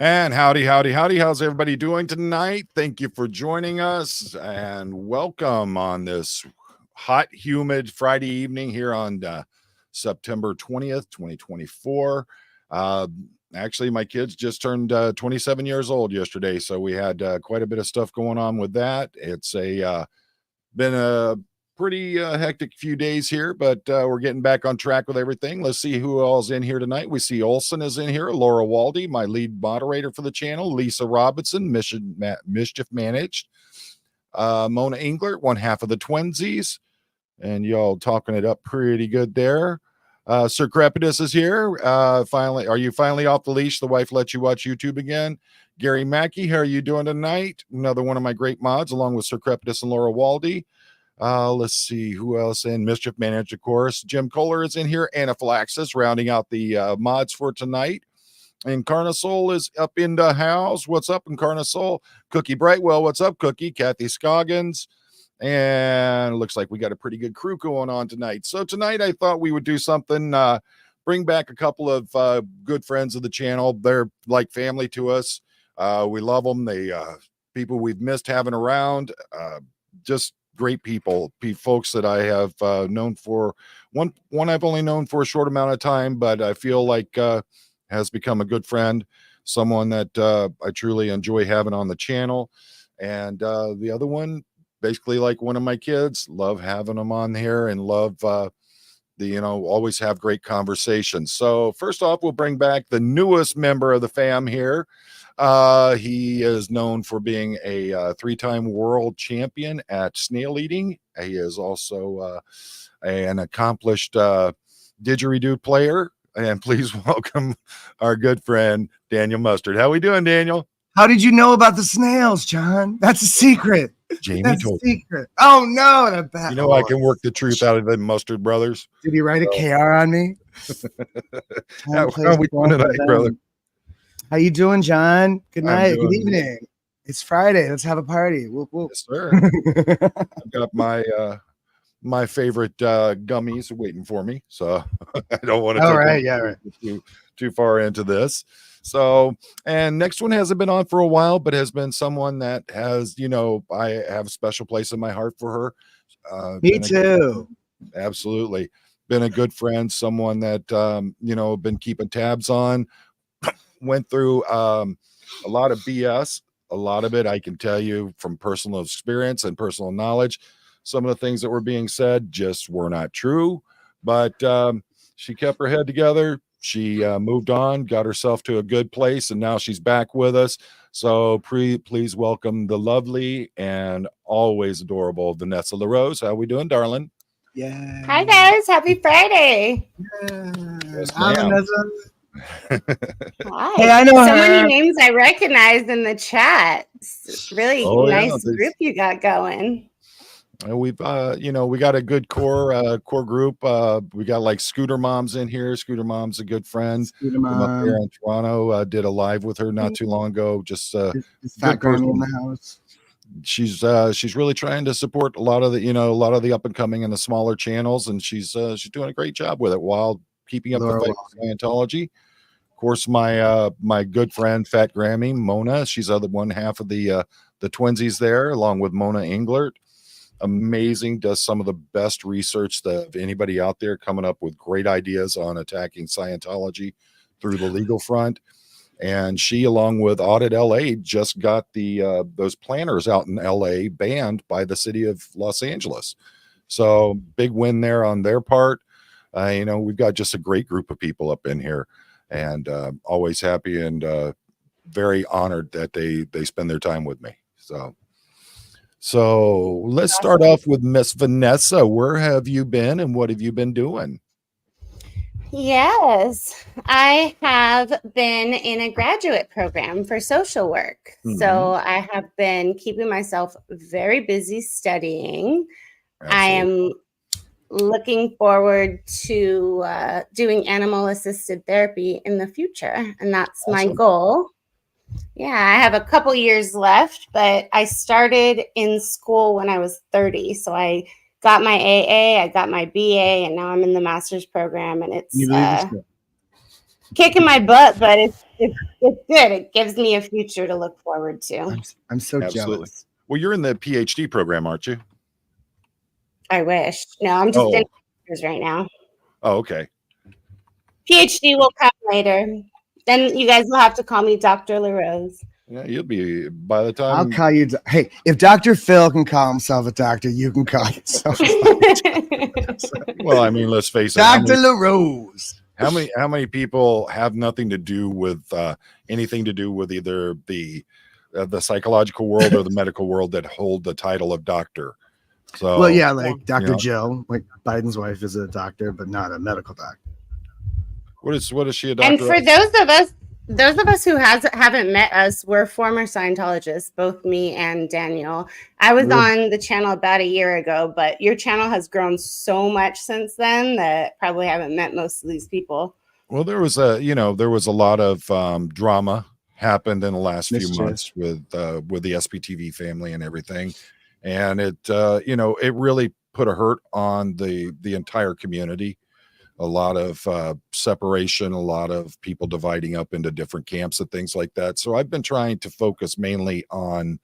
And howdy, howdy, howdy. How's everybody doing tonight? Thank you for joining us and welcome on this hot, humid Friday evening here on September 20th, 2024. Actually, my kids just turned 27 years old yesterday, so we had quite a bit of stuff going on with that. It's been a pretty hectic few days here, but we're getting back on track with everything. Let's see who all's in here tonight. We see Olson is in here, Laura Waldy, my lead moderator for the channel, Lisa Robinson, Mischief Managed, Mona Englert, one half of the Twinsies, and y'all talking it up pretty good there. Sir Crepitus is here. Finally, are you finally off the leash? The wife let you watch YouTube again. Gary Mackey, how are you doing tonight? Another one of my great mods, along with Sir Crepitus and Laura Waldy. Let's see who else in Mischief Managed, of course. Jim Kohler is in here. Anaphylaxis rounding out the mods for tonight. Incarnasoul is up in the house. What's up, Incarnasoul? Cookie Brightwell, what's up, Cookie? Kathy Scoggins. And it looks like we got a pretty good crew going on tonight. So tonight I thought we would do something, bring back a couple of good friends of the channel. They're like family to us. We love them. They people we've missed having around. Just great people, folks that I have known for one I've only known for a short amount of time, but I feel like has become a good friend, someone that I truly enjoy having on the channel. And the other one, basically like one of my kids, love having them on here and love always have great conversations. So first off, we'll bring back the newest member of the fam here. He is known for being a three-time world champion at snail eating. He is also an accomplished didgeridoo player. And please welcome our good friend Daniel Mustard. How we doing, Daniel? How did you know about the snails, John? That's a secret. Jamie told me. Oh no, you know I can work the truth out of the Mustard brothers. Did he write a KR on me? How are we doing tonight, brother? How you doing, John? Good night. Good evening. It's Friday. Let's have a party. Whoop, whoop. Yes, sir. I've got my my favorite gummies waiting for me, so I don't want to take too far into this. So, and next one hasn't been on for a while, but has been someone that has, I have a special place in my heart for her. Me too. Absolutely. Been a good friend, someone that, been keeping tabs on. Went through a lot of BS. A lot of it, I can tell you from personal experience and personal knowledge, some of the things that were being said just were not true. But she kept her head together. She moved on, got herself to a good place, and now she's back with us. So please welcome the lovely and always adorable Vanessa LaRose. How we doing, darling? Yeah. Hi, guys. Happy Friday. Yes, Hi, Vanessa. Hi. Hey, I know so many names I recognized in the chat. It's really nice group you got going. We've we got a good core group. We got like Scooter Mom's in here. Scooter Mom's a good friend from up there in Toronto. Did a live with her not too long ago. Just fat Grammy in the house. She's really trying to support a lot of the up and coming and the smaller channels, and she's doing a great job with it while keeping up the fight with Scientology. Of course, my good friend Fat Grammy Mona, she's the other one half of the Twinsies there, along with Mona Englert. Amazing, does some of the best research that anybody out there, coming up with great ideas on attacking Scientology through the legal front. And she, along with Audit LA, just got the those planners out in LA banned by the city of Los Angeles. So big win there on their part. We've got just a great group of people up in here, and always happy and very honored that they spend their time with me. So let's start off with Miss Vanessa. Where have you been and what have you been doing? Yes, I have been in a graduate program for social work. Mm-hmm. So I have been keeping myself very busy studying. Absolutely. I am looking forward to doing animal assisted therapy in the future. And that's awesome. My goal. Yeah, I have a couple years left, but I started in school when I was 30. So I got my AA, I got my BA, and now I'm in the master's program, and it's kicking my butt, but it's good. It gives me a future to look forward to. I'm so Absolutely. jealous. Well, you're in the PhD program, aren't you? I wish. No, I'm just in master's right now. Oh, okay. PhD will come later. Then you guys will have to call me Dr. LaRose. Yeah, you'll be by the time. I'll call you. Hey, if Dr. Phil can call himself a doctor, you can call yourself a doctor. Well, I mean, let's face it. Dr. LaRose. How many people have nothing to do with anything to do with either the psychological world or the medical world that hold the title of doctor? So, well, yeah, like Dr. Jill, like Biden's wife, is a doctor, but not a medical doctor. What is she a doctor? And for those of us who haven't met us, we're former Scientologists, both me and Daniel. I was on the channel about a year ago, but your channel has grown so much since then that probably haven't met most of these people. Well, there was a lot of drama happened in the last few months with the SPTV family and everything, and it it really put a hurt on the entire community. A lot of separation, a lot of people dividing up into different camps and things like that. So I've been trying to focus mainly on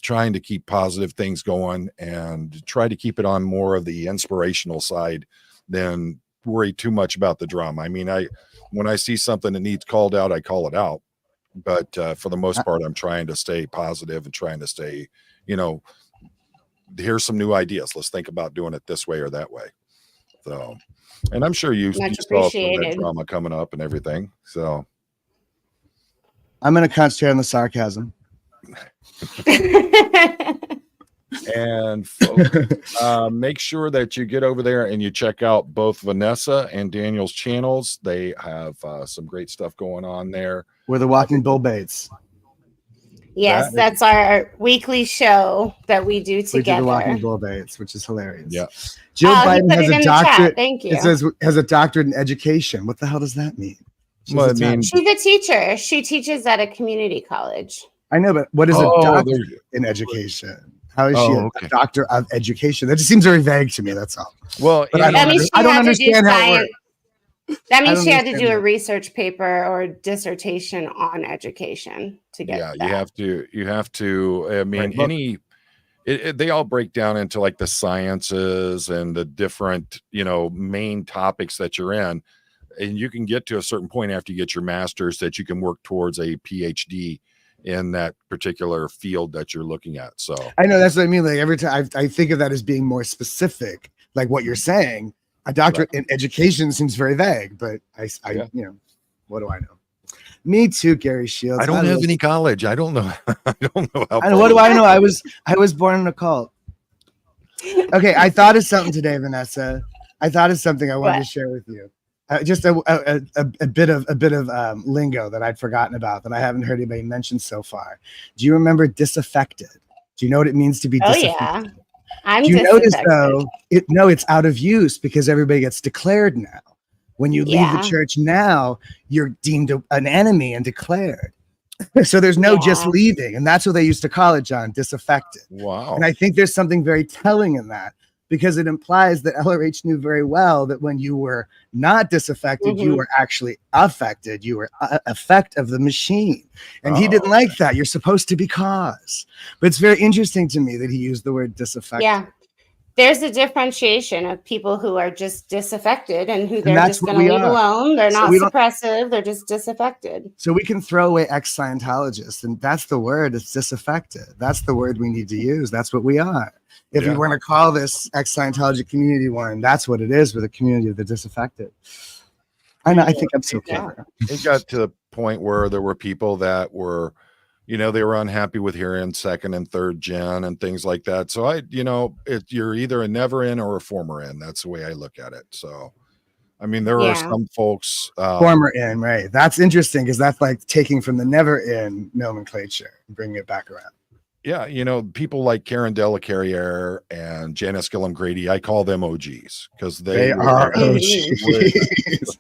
trying to keep positive things going and try to keep it on more of the inspirational side than worry too much about the drama. I mean, when I see something that needs called out, I call it out. But for the most part, I'm trying to stay positive and trying to stay, here's some new ideas. Let's think about doing it this way or that way. So, and I'm sure you saw some of that drama coming up and everything. So I'm going to concentrate on the sarcasm. And folks, make sure that you get over there and you check out both Vanessa and Daniel's channels. They have some great stuff going on there. We're the Walking Bill Bates. Yes, that's our weekly show that we do together. We do the Walking Bill Bates, which is hilarious. Yeah. Joe Biden has a doctorate. Thank you. It says has a doctorate in education. What the hell does that mean? She's a teacher. She teaches at a community college. I know, but what is a doctor in education? How is she a doctor of education? That just seems very vague to me. That's all. Well, I don't understand how it works. That means she had to do a research paper or a dissertation on education to get that. You have to, I mean, they all break down into like the sciences and the different, main topics that you're in. And you can get to a certain point after you get your master's that you can work towards a PhD in that particular field that you're looking at. So I know that's what I mean. Like every time I think of that as being more specific, like what you're saying. A doctorate in education seems very vague, but what do I know? Me too, Gary Shields. I don't have any college. I don't know. I don't know how. What do I know? I was born in a cult. Okay, I thought of something today, Vanessa. I thought of something I wanted to share with you. Just a bit of lingo that I'd forgotten about that I haven't heard anybody mention so far. Do you remember disaffected? Do you know what it means to be disaffected? Yeah. Do you notice though? It's out of use because everybody gets declared now. When you leave the church now, you're deemed an enemy and declared. So there's no just leaving, and that's what they used to call it, John, disaffected. Wow. And I think there's something very telling in that because it implies that LRH knew very well that when you were not disaffected, you were actually affected. You were an effect of the machine. And he didn't like that. You're supposed to be cause. But it's very interesting to me that he used the word disaffected. Yeah. There's a differentiation of people who are just disaffected and who they're just going to leave alone. They're not suppressive. They're just disaffected. So we can throw away ex-Scientologists. And that's the word. It's disaffected. That's the word we need to use. That's what we are. If we want to call this ex-Scientology community one, that's what it is. We're the community of the disaffected. I know. I think I'm so clever. It got to the point where there were people that were, they were unhappy with hearing second and third gen and things like that. So you're either a never in or a former in. That's the way I look at it. So, I mean, there are some folks. Former in, right. That's interesting because that's like taking from the never in nomenclature and bringing it back around. Yeah, people like Karen Delacarriere and Janice Gillum Grady, I call them OGs because they are OGs.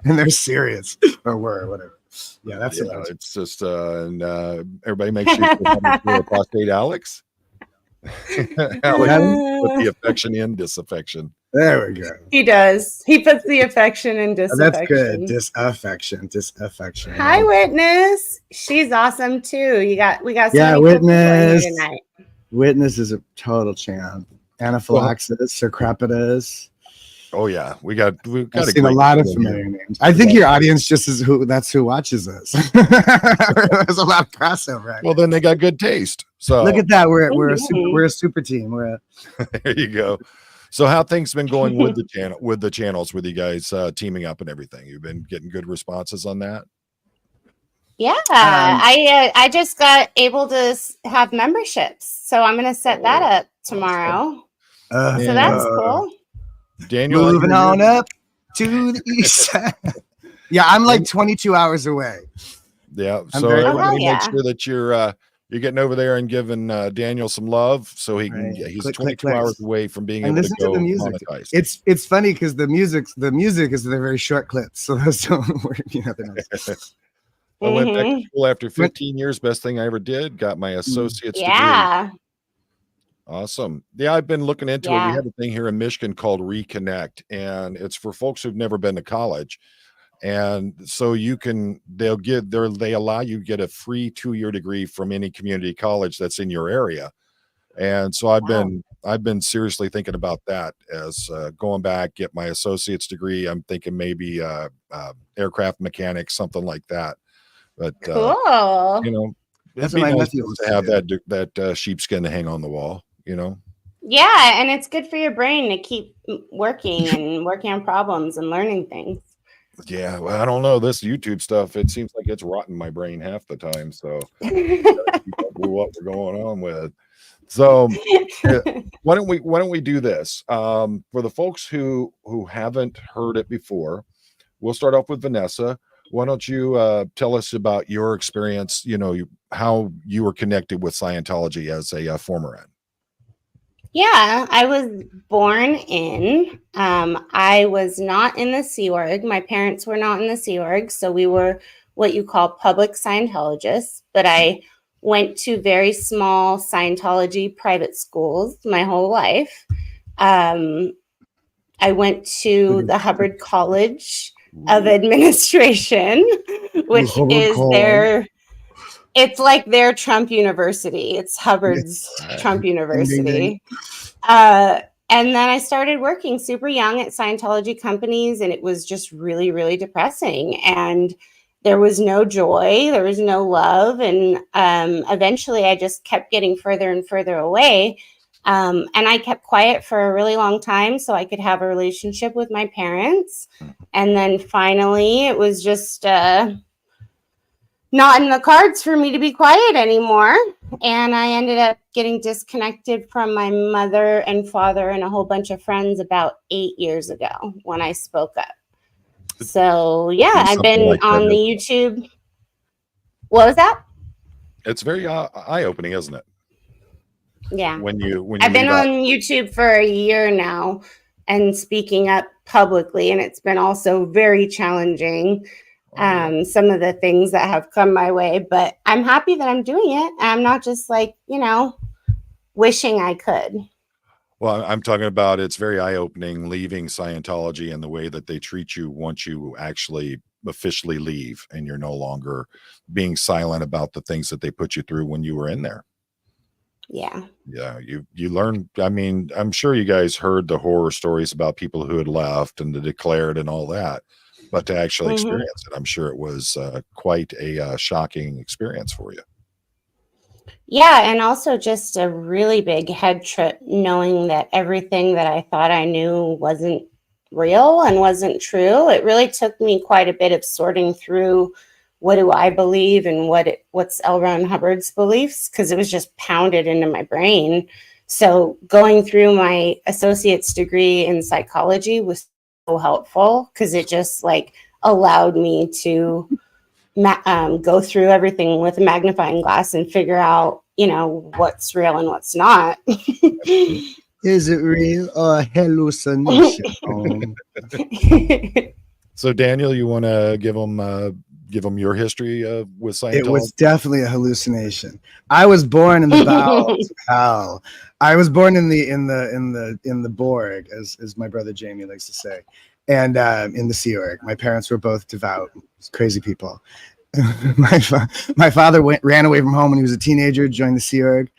And they're serious or were, whatever. Yeah, that's it's just and everybody makes sure you're coming through a prostate Alex. Alex with the affection in disaffection. There we go. He does. He puts the affection in Oh, disaffection. that's good. Disaffection. Hi, Witness. She's awesome too. We got so many cool people in Witness. here tonight. Witness is a total champ. Anaphylaxis, Sercrapitus. Oh yeah, we got I've seen a lot of familiar names. I think your audience just is that's who watches us. There's a lot of crossover. Right? Well, then they got good taste. So look at that. We're a super team. There you go. So how things been going with the channels with you guys teaming up and everything? You've been getting good responses on that? Yeah, I just got able to have memberships, so I'm going to set that up tomorrow. So that's cool. Daniel, moving on up to the east side. Yeah, I'm like 22 hours away. Yeah, so everybody make sure that you're getting over there and giving Daniel some love, so he can. He's 22 hours away from being able to go monetize. It's funny because the music is they're very short clips, so those don't work. I went back to school after 15 years. Best thing I ever did. Got my associate's degree. Awesome. Yeah, I've been looking into it. We have a thing here in Michigan called Reconnect, and it's for folks who've never been to college. And so they allow you to get a free 2-year degree from any community college that's in your area. And so I've been seriously thinking about that as going back, get my associate's degree. I'm thinking maybe aircraft mechanics, something like that. But cool. It'd be nice to have that sheepskin to hang on the wall. Yeah, and it's good for your brain to keep working and working on problems and learning things. Yeah, well, I don't know, this YouTube stuff, it seems like it's rotting my brain half the time, so what we're going on with. So why don't we do this for the folks who haven't heard it before? We'll start off with Vanessa. Why don't you tell us about your experience, how you were connected with Scientology as a former N? Yeah, I was born in. I was not in the Sea Org. My parents were not in the Sea Org, so we were what you call public Scientologists. But I went to very small Scientology private schools my whole life. I went to the Hubbard College of Administration, which is it's like their Trump University. It's Hubbard's Trump University. And then I started working super young at Scientology companies, and it was just really, really depressing. And there was no joy, there was no love. And eventually I just kept getting further and further away. And I kept quiet for a really long time so I could have a relationship with my parents. And then finally it was just not in the cards for me to be quiet anymore. And I ended up getting disconnected from my mother and father and a whole bunch of friends about 8 years ago when I spoke up. So yeah, I've been on the YouTube. What was that? It's very eye-opening, isn't it? Yeah. When I've been on YouTube for a year now and speaking up publicly, and it's been also very challenging. Some of the things that have come my way, but I'm happy that I'm doing it. I'm not just wishing I could. Well, I'm talking about it's very eye-opening leaving Scientology and the way that they treat you once you actually officially leave and you're no longer being silent about the things that they put you through when you were in there. Yeah. Yeah. You learn. I mean, I'm sure you guys heard the horror stories about people who had left and the declared and all that. But to actually experience it, I'm sure it was quite a shocking experience for you. Yeah, and also just a really big head trip knowing that everything that I thought I knew wasn't real and wasn't true. It really took me quite a bit of sorting through what do I believe and what's L. Ron Hubbard's beliefs, because it was just pounded into my brain. So going through my associate's degree in psychology was so helpful because it just allowed me to go through everything with a magnifying glass and figure out, what's real and what's not. Is it real or hallucination? So Daniel, you want to give them give them your history with Scientology? It was definitely a hallucination. I was born in the bowels of hell. I was born in the Borg, as my brother Jamie likes to say, and in the Sea Org. My parents were both devout, crazy people. my father ran away from home when he was a teenager, joined the Sea Org,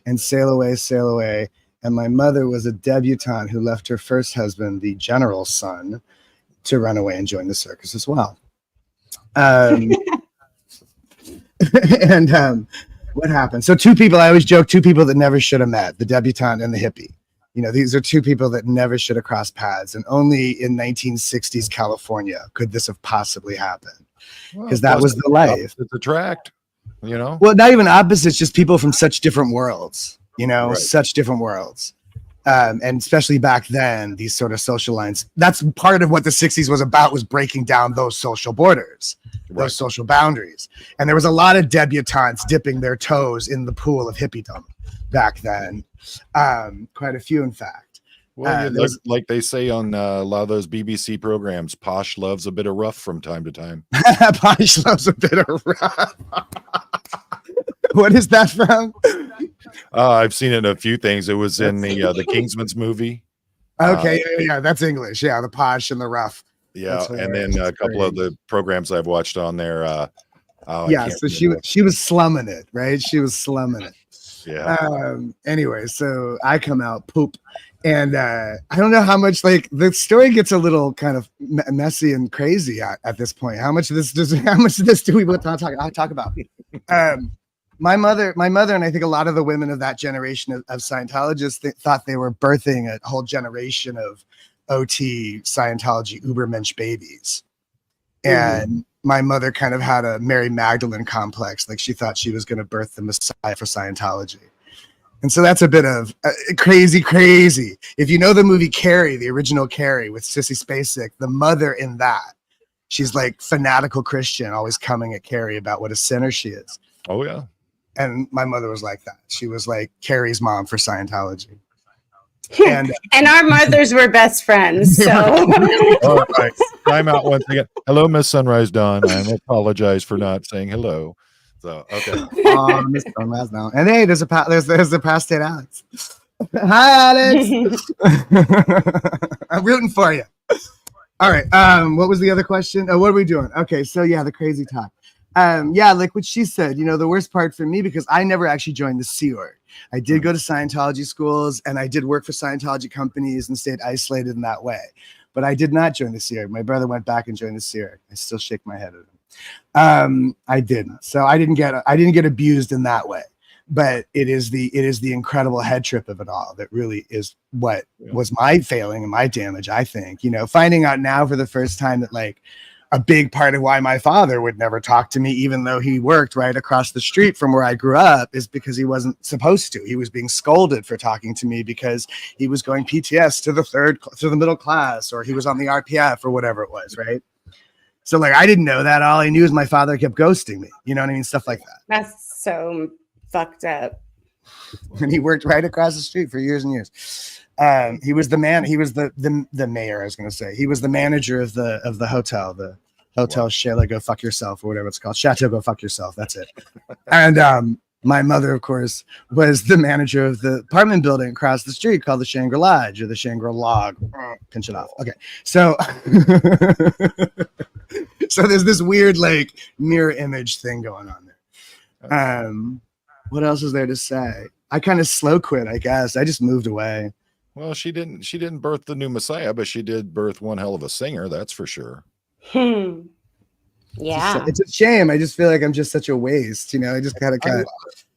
and sail away. And my mother was a debutante who left her first husband, the general's son, to run away and join the circus as well. And what happened? So two people, I always joke, two people that never should have met, the debutante and the hippie. You know, these are two people that never should have crossed paths. And only in 1960s California could this have possibly happened. Because that was the life. It's attract, you know? Well, not even opposites, just people from such different worlds, you know, right. Such different worlds. And especially back then, these sort of social lines, that's part of what the 60s was about, was breaking down those social borders, right. Those social boundaries. And there was a lot of debutantes dipping their toes in the pool of hippiedom back then. Quite a few, in fact. Well, like they say on a lot of those BBC programs, Posh loves a bit of rough from time to time. Posh loves a bit of rough. What is that from? I've seen it in a few things. It was in the Kingsman's movie. Okay, yeah, that's English. Yeah, the Posh and the rough. Yeah, and then a couple of the programs I've watched on there. Yeah, so she was slumming it, right? She was slumming it. Yeah. Anyway, so I come out poop, and I don't know how much, like, the story gets a little kind of messy and crazy at this point. How much of this do we want to talk about? My mother, and I think a lot of the women of that generation of Scientologists thought they were birthing a whole generation of OT Scientology Ubermensch babies. And my mother kind of had a Mary Magdalene complex. Like, she thought she was going to birth the Messiah for Scientology. And so that's a bit of crazy. If you know the movie Carrie, the original Carrie with Sissy Spacek, the mother in that, she's like fanatical Christian, always coming at Carrie about what a sinner she is. Oh, yeah. And my mother was like that. She was like Carrie's mom for Scientology. And our mothers were best friends. So all right. Time out once again. Hello, Miss Sunrise Dawn. I apologize for not saying hello. So okay. Miss Sunrise Dawn. And hey, there's the past state Alex. Hi, Alex. I'm rooting for you. All right. What was the other question? What are we doing? Okay, so yeah, the crazy talk. Yeah, like what she said, you know, the worst part for me, because I never actually joined the Sea Org. I did go to Scientology schools, and I did work for Scientology companies and stayed isolated in that way. But I did not join the Sea Org. My brother went back and joined the Sea Org. I still shake my head at him. I didn't. So I didn't get abused in that way. But it is the incredible head trip of it all that really is what was my failing and my damage, I think. You know, finding out now for the first time that, like, a big part of why my father would never talk to me, even though he worked right across the street from where I grew up, is because he wasn't supposed to. He was being scolded for talking to me because he was going PTS to the middle class, or he was on the RPF or whatever it was, right? So, like, I didn't know that. All I knew is my father kept ghosting me. You know what I mean? Stuff like that. That's so fucked up. And he worked right across the street for years and years. He was the man. He was the mayor. I was going to say he was the manager of the hotel, the Hotel Chalet Go Fuck Yourself, or whatever it's called. Chateau Go Fuck Yourself. That's it. And my mother, of course, was the manager of the apartment building across the street called the Shangri-La or the Shangri-La. Pinch it off. Okay, so so there's this weird, like, mirror image thing going on there. What else is there to say? I kind of slow quit, I guess. I just moved away. Well, she didn't birth the new Messiah, but she did birth one hell of a singer, that's for sure. Yeah, it's a shame. I just feel like I'm just such a waste, you know. I just kind of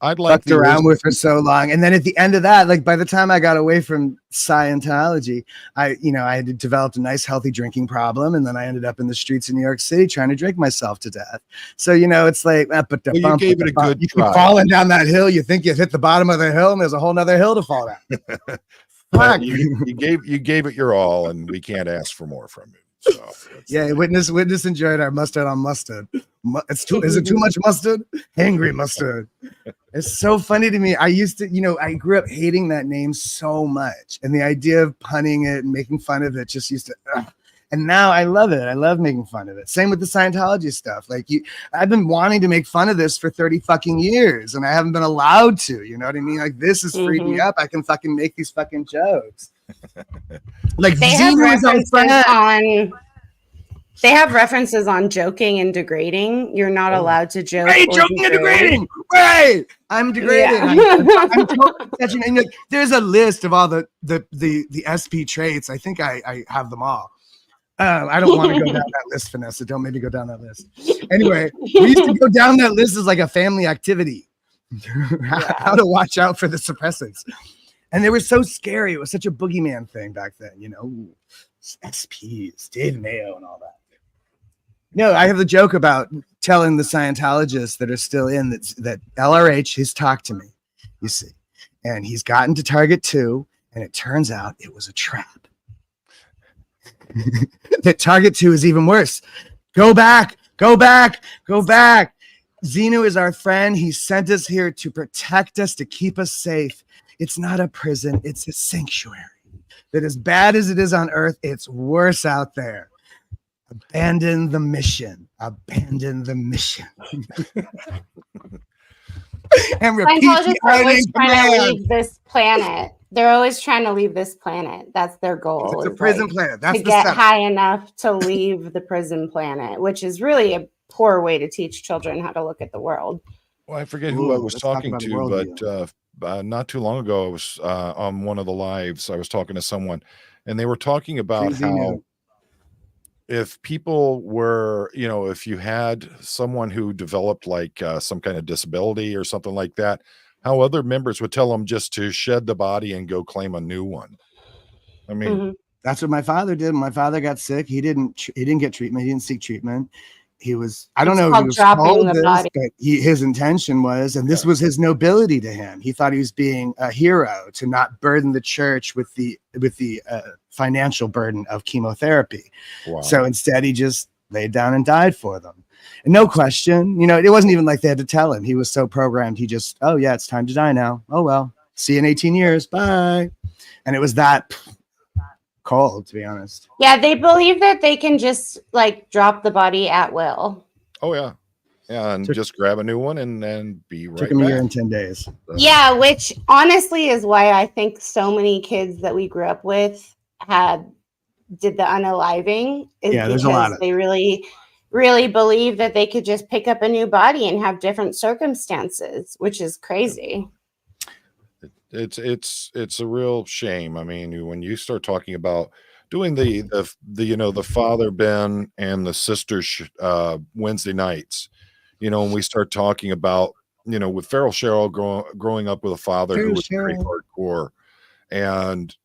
I'd like fucked around with for so long, and then at the end of that, like, by the time I got away from Scientology, I had developed a nice healthy drinking problem, and then I ended up in the streets of New York City trying to drink myself to death. So, you know, it's like, you gave it a good try. Falling down that hill, you think you've hit the bottom of the hill, and there's a whole nother hill to fall down. You gave it your all, and we can't ask for more from you. So yeah, witness enjoyed our mustard on mustard. Is it too much mustard? Angry mustard. It's so funny to me. I used to, you know, I grew up hating that name so much, and the idea of punning it and making fun of it just used to. And now I love it. I love making fun of it. Same with the Scientology stuff. Like I've been wanting to make fun of this for 30 fucking years and I haven't been allowed to, you know what I mean? Like this has freed me up. I can fucking make these fucking jokes. Like they have references on joking and degrading. You're not allowed to joke. Right, joking and degrading. Right. I'm degrading. Yeah. I'm totally catching. And like, there's a list of all the SP traits. I think I have them all. I don't want to go down that list, Vanessa. Don't maybe go down that list. Anyway, we used to go down that list as like a family activity. How to watch out for the suppressants. And they were so scary. It was such a boogeyman thing back then, you know. SPs, Dave Mayo and all that. No, I have the joke about telling the Scientologists that are still in that LRH has talked to me, you see. And he's gotten to Target 2, and it turns out it was a trap. That Target 2 is even worse. Go back, go back, go back. Xenu is our friend. He sent us here to protect us, to keep us safe. It's not a prison, it's a sanctuary. That as bad as it is on Earth, it's worse out there. Abandon the mission. Abandon the mission. And repeat Scientologists are always trying to leave this planet. They're always trying to leave this planet. That's their goal. It's a prison planet. That's to get high enough to leave the prison planet, which is really a poor way to teach children how to look at the world. Well, I forget who I was talking to, but not too long ago, I was on one of the lives. I was talking to someone, and they were talking about how if people were, you know, if you had someone who developed like some kind of disability or something like that, how other members would tell them just to shed the body and go claim a new one. I mean, that's what my father did. When my father got sick, he didn't get treatment. He didn't seek treatment. He was, I don't know if he was told this, but his intention was, and this was his nobility to him. He thought he was being a hero to not burden the church with the financial burden of chemotherapy. Wow. So instead, he just laid down and died for them. And no question, you know, it wasn't even like they had to tell him. He was so programmed. He just, oh yeah, it's time to die now. Oh, well, see you in 18 years. Bye. And it was that cold, to be honest. Yeah, they believe that they can just like drop the body at will. Oh yeah, and just grab a new one and then be right back. Took him a year and 10 days. Yeah, which honestly is why I think so many kids that we grew up with did the unaliving. There's a lot of they really believe that they could just pick up a new body and have different circumstances, which is crazy. It's a real shame. I mean, when you start talking about doing the you know, the father Ben and the sister Wednesday nights, you know, when we start talking about, you know, with Farrell Cheryl growing up with a father who was very hardcore, and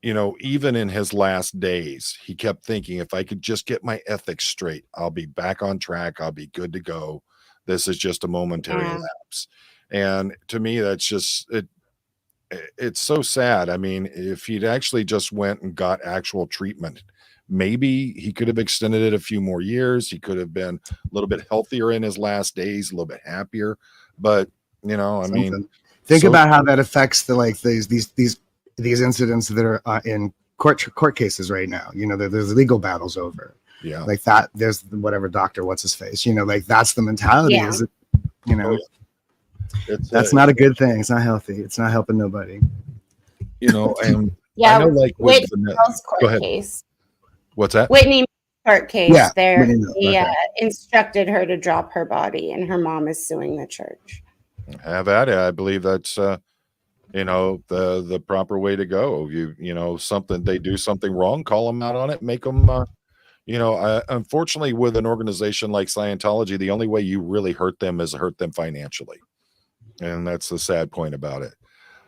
you know, even in his last days, he kept thinking, if I could just get my ethics straight, I'll be back on track. I'll be good to go. This is just a momentary lapse. And to me, that's just it's so sad. I mean, if he'd actually just went and got actual treatment, maybe he could have extended it a few more years. He could have been a little bit healthier in his last days, a little bit happier. But you know, I mean, think about how that affects these incidents that are in court cases right now. You know, there's legal battles over. Yeah, like that. There's whatever doctor, what's his face. You know, like that's the mentality. Yeah. Is it, you know. That's not a good thing. It's not healthy. It's not helping nobody. You know, and yeah, I know, like with go ahead. Case. What's that? Whitney court case. Yeah, there he instructed her to drop her body, and her mom is suing the church. Have at it. I believe that's you know, the proper way to go. You know, they do something wrong, call them out on it, make them you know, unfortunately with an organization like Scientology, the only way you really hurt them is hurt them financially. And that's the sad point about it.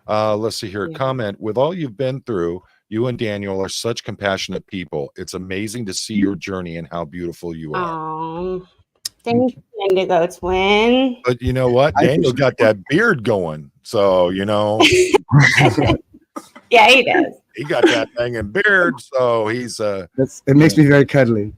Let's see here. Comment: with all you've been through, you and Daniel are such compassionate people. It's amazing to see your journey and how beautiful you are. Thank you, Indigo Twin. But you know what? Daniel got that beard going. So, you know. Yeah, he does. He got that thing and beard. So he's it makes me very cuddly.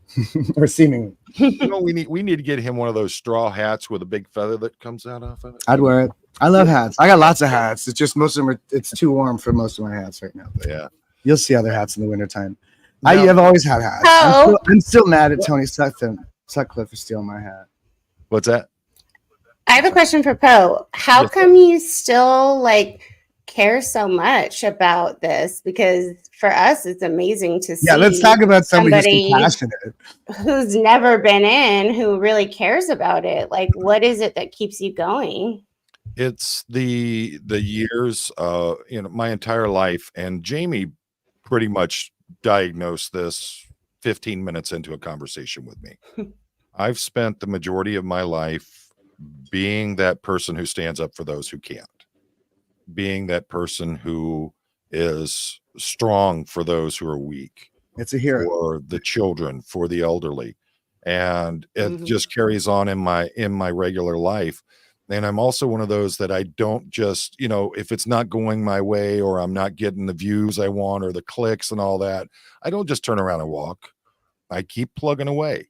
Or seemingly. You know, we need to get him one of those straw hats with a big feather that comes out of it. I'd wear it. I love hats. I got lots of hats. It's just most of them it's too warm for most of my hats right now. But yeah. You'll see other hats in the wintertime. I have always had hats. Oh. I'm still mad at Tony Sutcliffe for stealing my hat. What's that? I have a question for Poe. How come you still like care so much about this? Because for us, it's amazing to see. Yeah, let's talk about somebody who's compassionate, who's never been in, who really cares about it. Like, what is it that keeps you going? It's the years, my entire life, and Jamie pretty much diagnosed this 15 minutes into a conversation with me. I've spent the majority of my life being that person who stands up for those who can't, being that person who is strong for those who are weak. It's a hero for the children, for the elderly, and it just carries on in my regular life. And I'm also one of those that I don't just, if it's not going my way or I'm not getting the views I want or the clicks and all that, I don't just turn around and walk. I keep plugging away.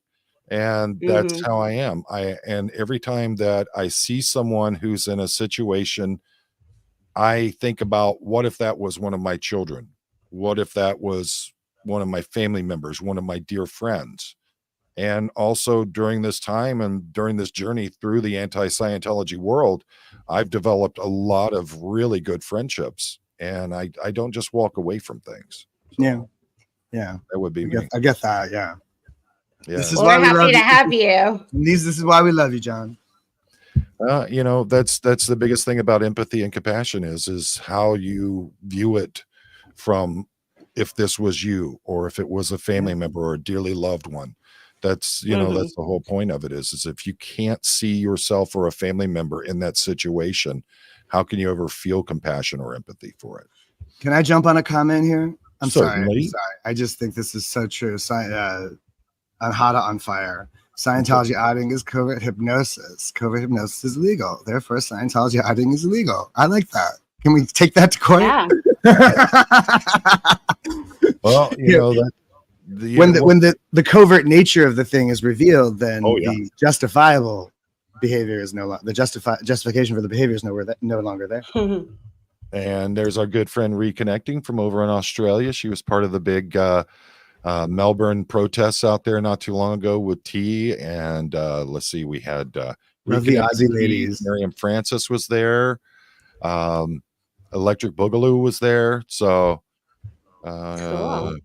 And that's how I am. And every time that I see someone who's in a situation, I think about, what if that was one of my children? What if that was one of my family members, one of my dear friends? And also during this time and during this journey through the anti-Scientology world, I've developed a lot of really good friendships, and I don't just walk away from things. So yeah, that would be me. I get that. Yeah. This is why we're happy to have you. This is why we love you, John. That's the biggest thing about empathy and compassion is how you view it, from if this was you or if it was a family member or a dearly loved one. That's that's the whole point of it is if you can't see yourself or a family member in that situation, how can you ever feel compassion or empathy for it? Can I jump on a comment here? I'm Certainly. sorry. I just think this is so true. On Hada on Fire, Scientology outing is covert hypnosis. Covert hypnosis is illegal. Therefore, Scientology outing is illegal. I like that. Can we take that to court? Yeah. Well, when the covert nature of the thing is revealed, then the justifiable behavior is no longer justification for the behavior is no longer there. And there's our good friend reconnecting from over in Australia. She was part of the big Melbourne protests out there not too long ago with T. And let's see, we had the Aussie ladies. Miriam Francis was there. Electric Boogaloo was there. So Cool.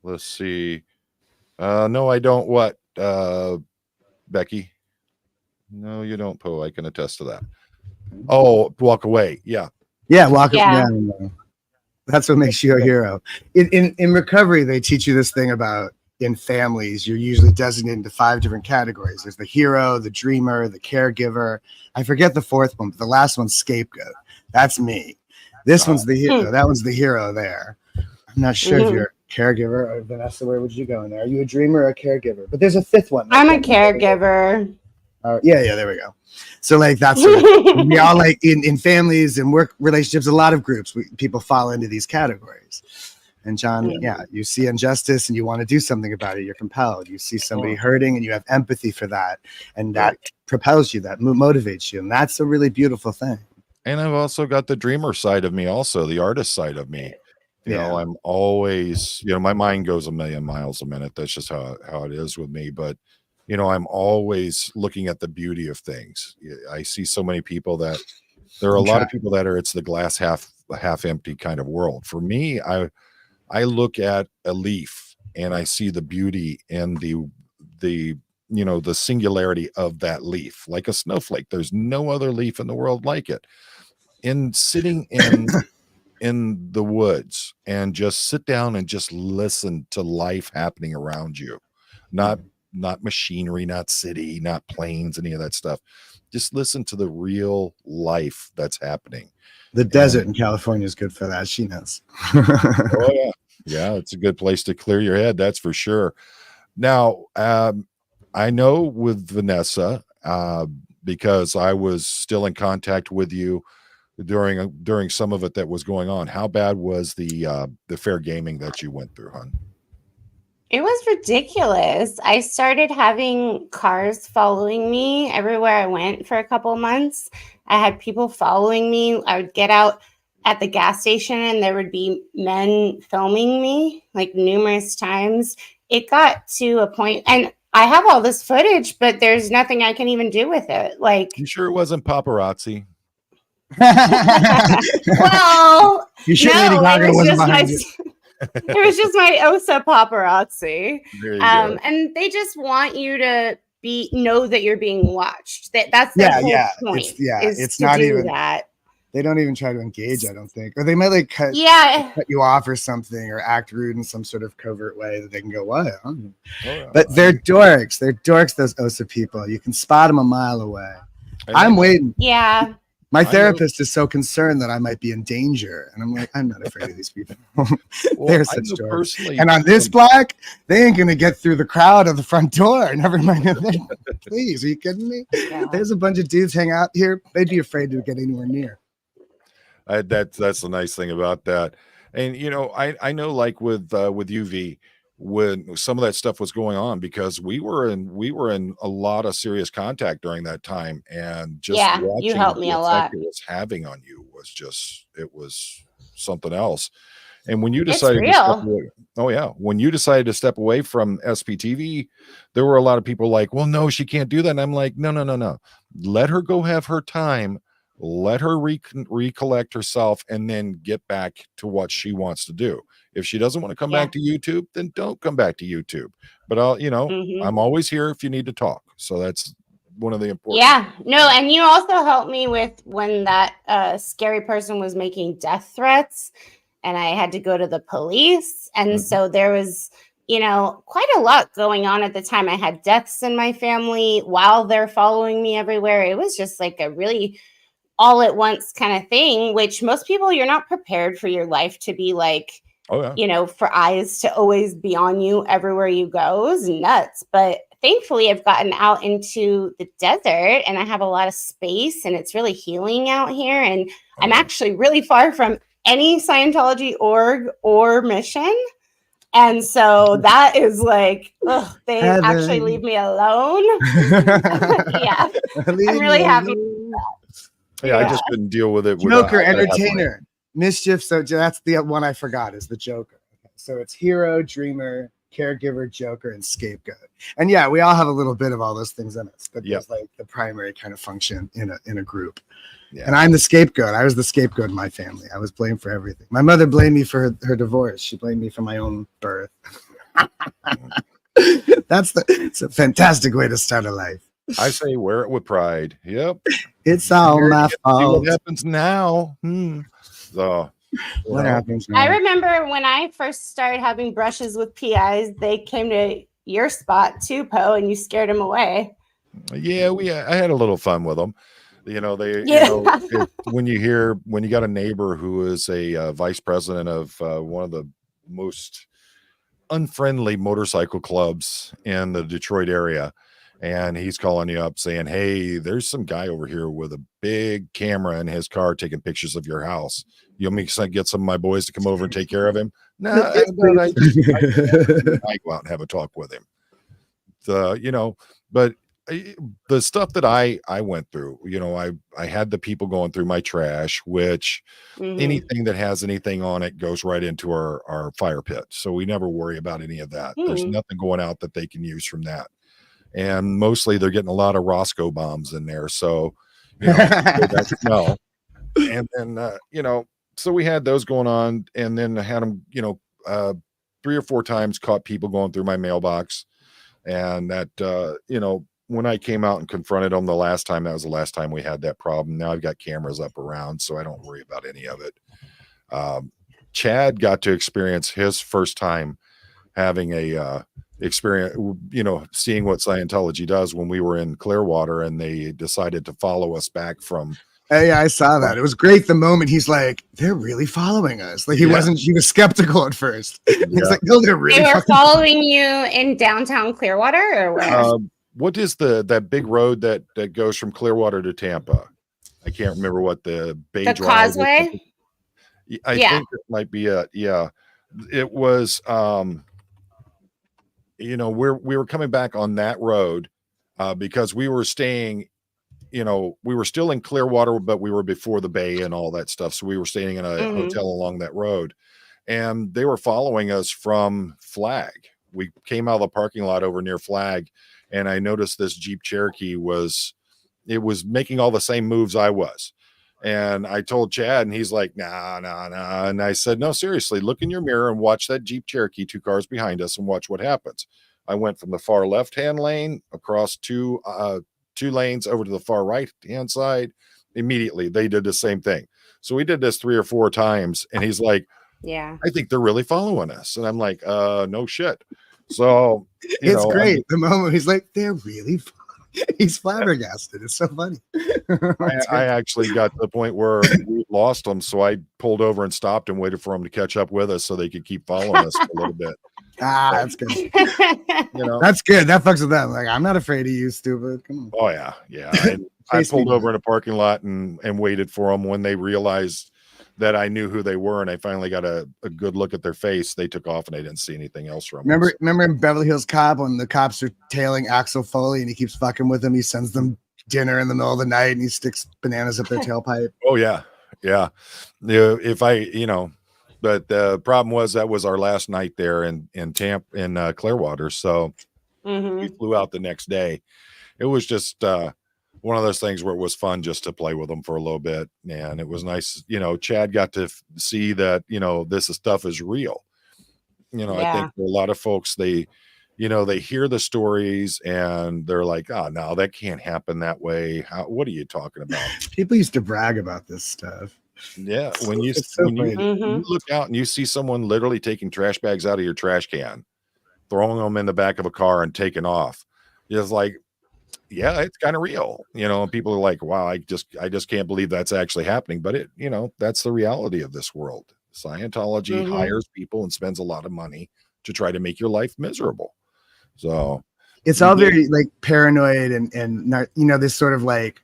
Let's see. No, I don't. What, Becky? No, you don't, Poe. I can attest to that. Oh, walk away. Yeah. Yeah, walk away. That's what makes you a hero. In recovery, they teach you this thing about, in families, you're usually designated into 5 different categories. There's the hero, the dreamer, the caregiver. I forget the 4th one, but the last one's scapegoat. That's me. This one's the hero. That one's the hero there. I'm not sure if you're a caregiver or Vanessa. Where would you go in there? Are you a dreamer or a caregiver? But there's a 5th one. I'm a caregiver. Yeah, there we go. So like that's we all like in families and work relationships, a lot of groups, people fall into these categories. And John, you see injustice and you want to do something about it. You're compelled. You see somebody hurting and you have empathy for that, and that propels you, that motivates you, and that's a really beautiful thing. And I've also got the dreamer side of me, also the artist side of me. You know, I'm always, my mind goes a million miles a minute. That's just how it is with me. But I'm always looking at the beauty of things. I see so many people that there are a lot of people that are, it's the glass half empty kind of world. For me, I look at a leaf and I see the beauty and the singularity of that leaf, like a snowflake. There's no other leaf in the world like it. In sitting in the woods and just sit down and just listen to life happening around you, not machinery, not city, not planes, any of that stuff. Just listen to the real life that's happening. The desert in California is good for that. She knows. Yeah, it's a good place to clear your head. That's for sure. Now, I know with Vanessa, because I was still in contact with you during some of it that was going on. How bad was the fair gaming that you went through, hon? It was ridiculous. I started having cars following me everywhere I went for a couple of months. I had people following me. I would get out at the gas station and there would be men filming me like numerous times. It got to a point, and I have all this footage, but there's nothing I can even do with it. Like, You sure it wasn't paparazzi? well, You sure no, Lady Gaga it was wasn't just behind you? it was just my OSA paparazzi. There you go. And they just want you to know that you're being watched. That's their whole point. It's to not do even that. They don't even try to engage, I don't think. Or they might like cut you off or something, or act rude in some sort of covert way that they can go, what? But they're dorks. They're dorks, those OSA people. You can spot them a mile away. I'm waiting. Yeah. My therapist is so concerned that I might be in danger. And I'm like, I'm not afraid of these people. They're such dorks. And on this block, they ain't going to get through the crowd of the front door. Never mind. Please, are you kidding me? Yeah. There's a bunch of dudes hang out here. They'd be afraid to get anywhere near. That's the nice thing about that. And, you know, I know like with UV, when some of that stuff was going on, because we were in a lot of serious contact during that time, and just watching you helped me a lot. It was having on you it was something else. And when you decided to step away, when you decided to step away from SPTV, there were a lot of people like, well, no, she can't do that. And I'm like, no. Let her go have her time. Let her recollect herself and then get back to what she wants to do. If she doesn't want to come back to YouTube, then don't come back to YouTube. But I'm always here if you need to talk. So that's one of the important. Yeah, no, and you also helped me with when that scary person was making death threats, and I had to go to the police. And so there was, quite a lot going on at the time. I had deaths in my family while they're following me everywhere. It was just like a really all at once kind of thing, which most people, you're not prepared for your life to be like, for eyes to always be on you everywhere you go. It was nuts. But thankfully, I've gotten out into the desert and I have a lot of space and it's really healing out here. And I'm actually really far from any Scientology org or mission. And so that is like, they actually leave me alone. Yeah, I'm really happy. Yeah, I just couldn't deal with it. Joker, entertainer, mischief. So that's the one I forgot is the Joker. So it's hero, dreamer, caregiver, Joker, and scapegoat. And yeah, we all have a little bit of all those things in us. But there's like the primary kind of function in a group. Yeah. And I'm the scapegoat. I was the scapegoat in my family. I was blamed for everything. My mother blamed me for her divorce. She blamed me for my own birth. It's a fantastic way to start a life. I say wear it with pride. Yep. It's all my fault. What happens now? So what happens now? I remember when I first started having brushes with PIs, they came to your spot too, Poe, and you scared them away. Yeah, I had a little fun with them. When you got a neighbor who is a vice president of one of the most unfriendly motorcycle clubs in the Detroit area, and he's calling you up saying, hey, there's some guy over here with a big camera in his car taking pictures of your house. You want me to get some of my boys to come over and take care of him? No, I go out and have a talk with him. But the stuff that I went through, I had the people going through my trash, which anything that has anything on it goes right into our fire pit. So we never worry about any of that. There's nothing going out that they can use from that. And mostly they're getting a lot of Roscoe bombs in there. So, no. And then, so we had those going on, and then I had them, 3 or 4 times caught people going through my mailbox. And that, when I came out and confronted them the last time, that was the last time we had that problem. Now I've got cameras up around, so I don't worry about any of it. Chad got to experience his first time having a experience, seeing what Scientology does when we were in Clearwater and they decided to follow us back from. Yeah, I saw that. It was great. The moment he's like, they're really following us. Like he was skeptical at first. He's like, no, they're really. They were following you in downtown Clearwater, or where? What is that big road that goes from Clearwater to Tampa? I can't remember what the Bay Drive Causeway. I think it might be it. Yeah, it was. We were coming back on that road because we were staying we were still in Clearwater, but we were before the bay and all that stuff. So we were staying in a hotel along that road, and they were following us from Flag. We came out of the parking lot over near Flag, and I noticed this Jeep Cherokee was making all the same moves I was. And I told Chad, and he's like, nah. And I said, no, seriously, look in your mirror and watch that Jeep Cherokee 2 cars behind us and watch what happens. I went from the far left-hand lane across two lanes over to the far right-hand side. Immediately, they did the same thing. So we did this 3 or 4 times, and he's like, yeah, I think they're really following us. And I'm like, no shit. So it's great. The moment he's like, they're really he's flabbergasted. It's so funny. I actually got to the point where we lost them, so I pulled over and stopped and waited for them to catch up with us so they could keep following us for a little bit. That's good. That's good. That fucks with them. Like, I'm not afraid of you, stupid. Come on. Oh yeah. I pulled over in a parking lot and waited for them. When they realized that I knew who they were and I finally got a good look at their face, they took off and I didn't see anything else from them. Remember in Beverly Hills Cop when the cops are tailing Axel Foley and he keeps fucking with them? He sends them dinner in the middle of the night and he sticks bananas up their tailpipe. Oh yeah. But the problem was that was our last night there in Clearwater. So we flew out the next day. It was just one of those things where it was fun just to play with them for a little bit. And it was nice. Chad got to see that, this stuff is real. I think for a lot of folks, they hear the stories and they're like, oh, no, that can't happen that way. What are you talking about? People used to brag about this stuff. Yeah. When you look out and you see someone literally taking trash bags out of your trash can, throwing them in the back of a car and taking off, it's like, yeah, it's kind of real, and people are like, wow, I just can't believe that's actually happening. But that's the reality of this world. Scientology hires people and spends a lot of money to try to make your life miserable. So it's all very like paranoid and not, this sort of like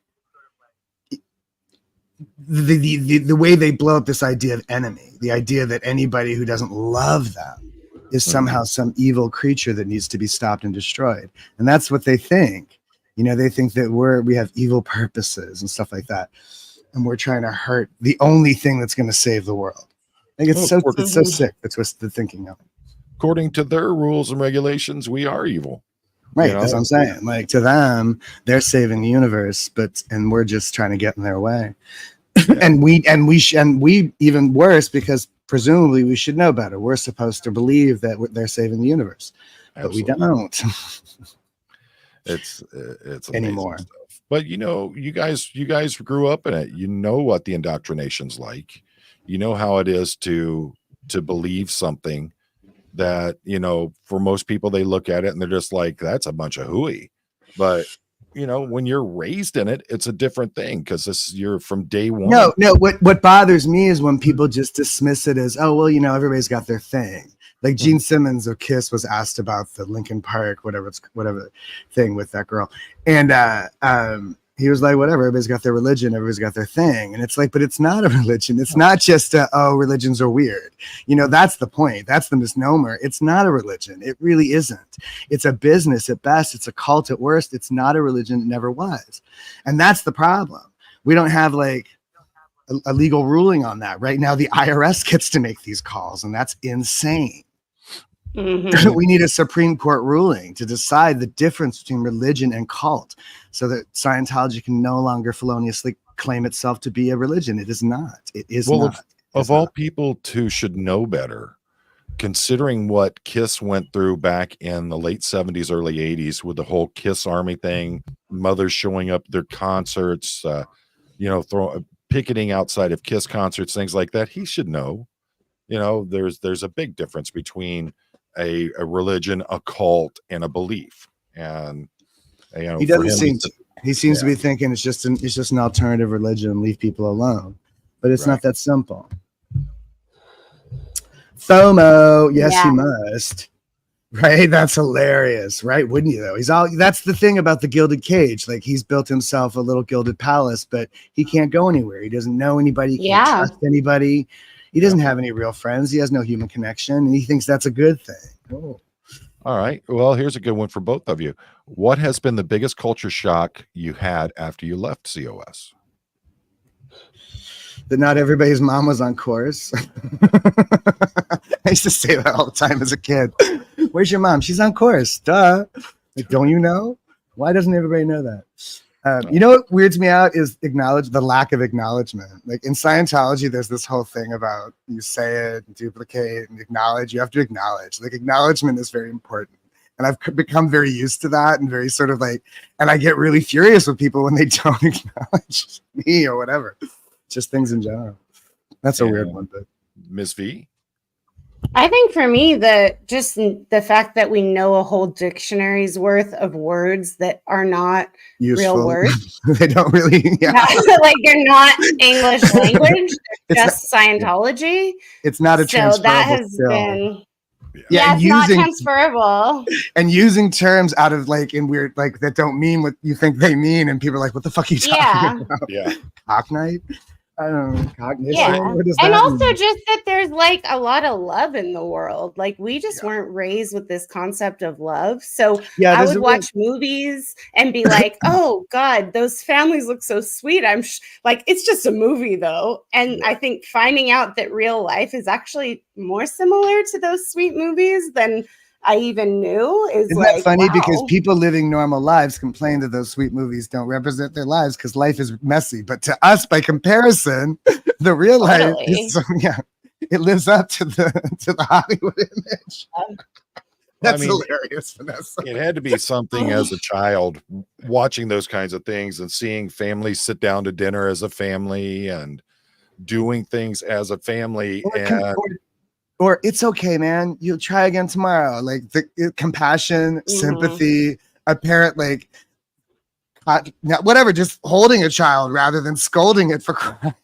the way they blow up this idea of enemy, the idea that anybody who doesn't love them is somehow some evil creature that needs to be stopped and destroyed. And that's what they think. They think that we have evil purposes and stuff like that. And we're trying to hurt the only thing that's going to save the world. Like it's so sick. That's what's the thinking of. According to their rules and regulations, we are evil. Right. That's what I'm saying. Like to them, they're saving the universe, and we're just trying to get in their way. Yeah. and we even worse, because presumably we should know better. We're supposed to believe that they're saving the universe, Absolutely. But we don't. It's anymore. Stuff. But you guys grew up in it. You know what the indoctrination's like. You know how it is to believe something that, for most people, they look at it and they're just like, that's a bunch of hooey. But when you're raised in it, it's a different thing, because you're from day one. No. What bothers me is when people just dismiss it as, oh, well, everybody's got their thing. Like Gene Simmons of Kiss was asked about the Linkin Park, whatever thing with that girl. And he was like, whatever, everybody's got their religion, everybody's got their thing. And it's like, but it's not a religion. It's not just religions are weird. That's the point. That's the misnomer. It's not a religion. It really isn't. It's a business at best. It's a cult at worst. It's not a religion. It never was. And that's the problem. We don't have like a legal ruling on that. Right now, the IRS gets to make these calls, and that's insane. We need a Supreme Court ruling to decide the difference between religion and cult, so that Scientology can no longer feloniously claim itself to be a religion. It is not. It is not. Of all people who should know better, considering what Kiss went through back in the late 70s, early 80s with the whole Kiss Army thing, mothers showing up at their concerts, picketing outside of Kiss concerts, things like that, he should know. There's a big difference between a religion, a cult, and a belief. And he doesn't seem to. He seems to be thinking it's just an alternative religion, leave people alone. But it's not that simple. FOMO, yes, you must. Right? That's hilarious, right? Wouldn't you though? That's the thing about the gilded cage. Like, he's built himself a little gilded palace, but he can't go anywhere. He doesn't know anybody, he can't trust anybody. He doesn't have any real friends. He has no human connection, and he thinks that's a good thing. Oh. All right. Well, here's a good one for both of you. What has been the biggest culture shock you had after you left COS? That not everybody's mom was on course. I used to say that all the time as a kid. Where's your mom? She's on course. Duh. Like, don't you know? Why doesn't everybody know that? You know what weirds me out is the lack of acknowledgement. Like in Scientology, there's this whole thing about you say it, duplicate, and acknowledge. You have to acknowledge. Like acknowledgement is very important. And I've become very used to that and very sort of like, and I get really furious with people when they don't acknowledge me or whatever. Just things in general. That's a weird one, but Ms. V? I think for me, the fact that we know a whole dictionary's worth of words that are not useful. Real words. They don't really, like they're not English language, they're just Scientology. It's not a transferable so that has skill. Been yeah, it's not transferable. And using terms out of like in weird like that don't mean what you think they mean, and people are like, "What the fuck are you talking about?" Yeah, cocknight. I don't know, cognition. Yeah, What does and that also mean? just that there's like a lot of love in the world. Like we just weren't raised with this concept of love. So I would watch movies and be like, "Oh God, those families look so sweet." Like, it's just a movie though, and I think finding out that real life is actually more similar to those sweet movies than I even knew is Isn't like, that funny? wow. Because people living normal lives complain that those sweet movies don't represent their lives because life is messy. But to us, by comparison, the real life is it lives up to the Hollywood image. That's hilarious, Vanessa. It had to be something as a child watching those kinds of things and seeing families sit down to dinner as a family and doing things as a family. Or it's okay, man. You'll try again tomorrow. Like the compassion, sympathy, apparent, like whatever. Just holding a child rather than scolding it for crying.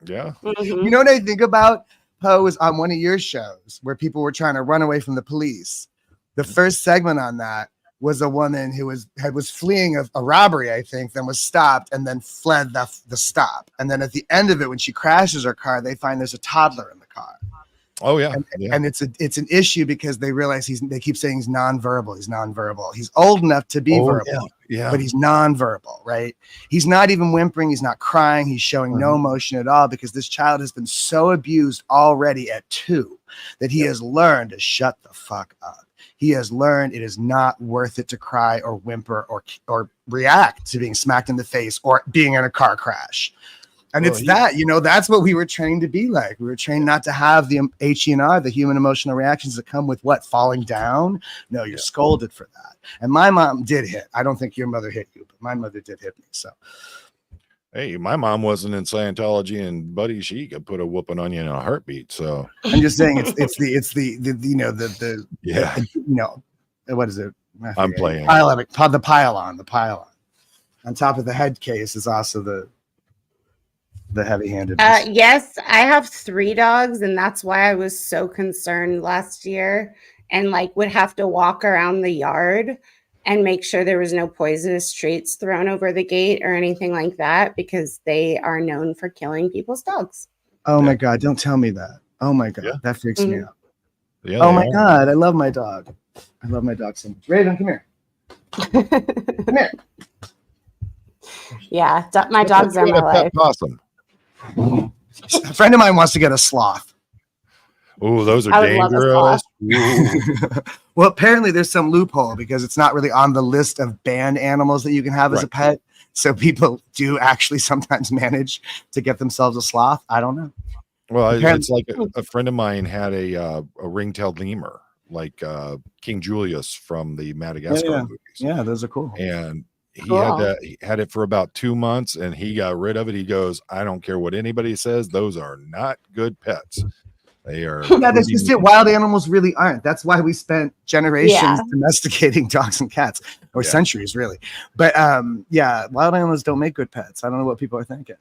Yeah. You know what I think about? Poe was on one of your shows where people were trying to run away from the police. The first segment on that was a woman who was fleeing a robbery, I think, then was stopped and then fled the stop. And then at the end of it, when she crashes her car, they find there's a toddler in the car. Oh yeah. And it's an issue because they realize they keep saying he's nonverbal. He's nonverbal. He's old enough to be verbal, but he's nonverbal, right? He's not even whimpering. He's not crying. He's showing no emotion at all because this child has been so abused already at 2 that he has learned to shut the fuck up. He has learned it is not worth it to cry or whimper or react to being smacked in the face or being in a car crash. And that's what we were trained to be like. We were trained not to have the HENR, the human emotional reactions that come with what? Falling down? No, you're scolded for that. And my mom did hit. I don't think your mother hit you, but my mother did hit me. So, hey, my mom wasn't in Scientology, and buddy, she could put a whooping on you in a heartbeat. So I'm just saying what is it? I'm playing the pylon. On top of the head case is also the heavy-handed. Yes, I have 3 dogs, and that's why I was so concerned last year and like would have to walk around the yard and make sure there was no poisonous treats thrown over the gate or anything like that because they are known for killing people's dogs. Oh my God, don't tell me that. Oh my God, that freaks me out. Yeah, oh my God, I love my dog. I love my dog so much. Raven, come here. Come here. Yeah, my dogs are my life. Awesome. A friend of mine wants to get a sloth. Oh, those are dangerous. Well, apparently there's some loophole because it's not really on the list of banned animals that you can have as a pet. So people do actually sometimes manage to get themselves a sloth. I don't know. Well, it's like a friend of mine had a ring-tailed lemur, like King Julius from the Madagascar movies. Yeah, those are cool. And he had it for about 2 months and he got rid of it. He goes, I don't care what anybody says. Those are not good pets. They are. Yeah, that's just it. Wild animals really aren't. That's why we spent generations domesticating dogs and cats, or centuries really. But wild animals don't make good pets. I don't know what people are thinking.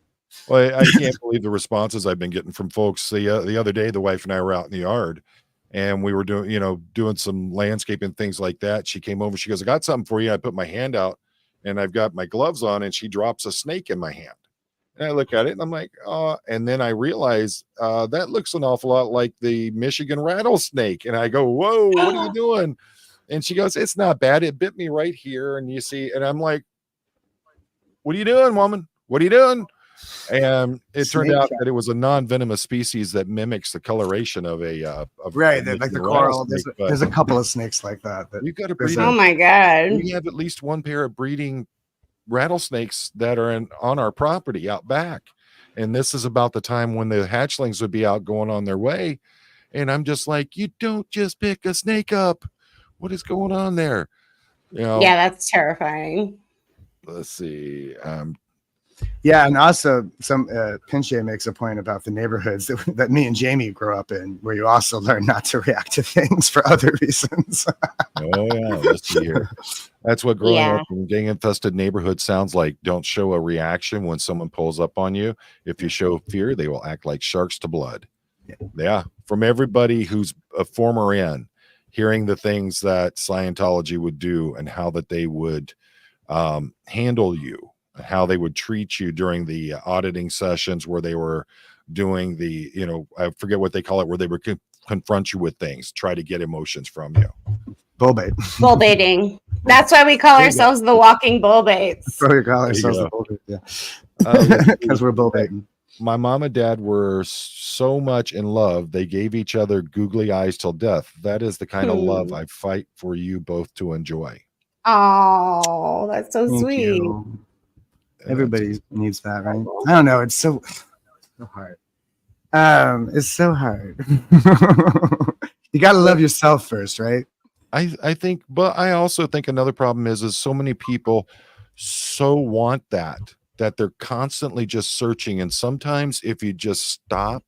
Well, I can't believe the responses I've been getting from folks. The other day, the wife and I were out in the yard and we were doing some landscaping, things like that. She came over. She goes, I got something for you. I put my hand out and I've got my gloves on and she drops a snake in my hand. And I look at it and I'm like, oh, and then I realize that looks an awful lot like the Michigan rattlesnake. And I go, whoa, what are you doing? And she goes, it's not bad. It bit me right here. And you see, and I'm like, what are you doing, woman? What are you doing? And it turned out that it was a non-venomous species that mimics the coloration of a right, like the coral. There's a couple of snakes like that. You got to breed. Oh my God! We have at least one pair of breeding rattlesnakes that are on our property out back, and this is about the time when the hatchlings would be out going on their way. And I'm just like, you don't just pick a snake up. What is going on there? You know? Yeah, that's terrifying. Let's see. Yeah, and also some Pinche makes a point about the neighborhoods that me and Jamie grew up in, where you also learn not to react to things for other reasons. Oh yeah, let's see here. That's what growing up in gang-infested neighborhoods sounds like. Don't show a reaction when someone pulls up on you. If you show fear, they will act like sharks to blood. Yeah, from everybody who's a former in, hearing the things that Scientology would do and how that they would handle you, how they would treat you during the auditing sessions where they were doing the, you know, I forget what they call it, where they would confront you with things, try to get emotions from you. Bull bait. Bull baiting. That's why we call ourselves the walking bull baits. That's why we call ourselves the bull bait, yeah. Because we're bull baiting. My mom and dad were so much in love, they gave each other googly eyes till death. That is the kind of love I fight for you both to enjoy. Oh, that's so sweet. You. Everybody needs that, right? I don't know. It's so hard. It's so hard. You got to love yourself first, right? I think, but I also think another problem is so many people so want that they're constantly just searching. And sometimes if you just stop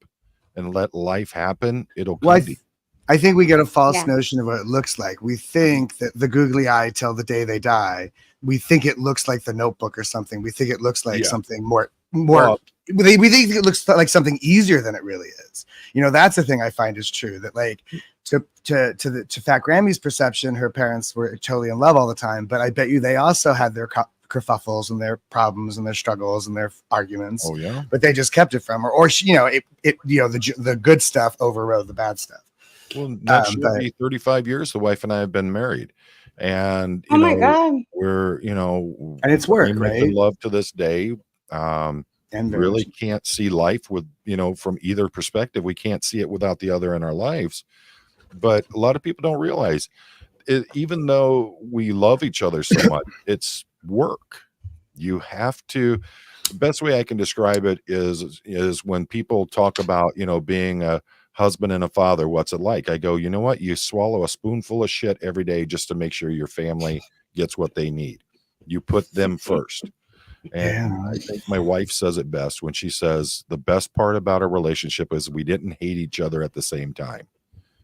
and let life happen, it'll come to you. I think we get a false notion of what it looks like. We think that the googly eye till the day they die. We think it looks like the Notebook or something. We think it looks like something more. We think it looks like something easier than it really is. You know, that's the thing I find is true. That like to Fat Grammy's perception, her parents were totally in love all the time. But I bet you they also had their kerfuffles and their problems and their struggles and their arguments. Oh yeah. But they just kept it from her, or she, you know, the good stuff overrode the bad stuff. Well, next year will be 35 years the wife and I have been married, and oh my God, we're and it's work, right? In love to this day. And really can't see life with from either perspective. We can't see it without the other in our lives. But a lot of people don't realize it, even though we love each other so much, it's work. You have to. The best way I can describe it is when people talk about being a husband and a father, what's it like? I go, you know what? You swallow a spoonful of shit every day just to make sure your family gets what they need. You put them first. And I think my wife says it best when she says the best part about our relationship is we didn't hate each other at the same time.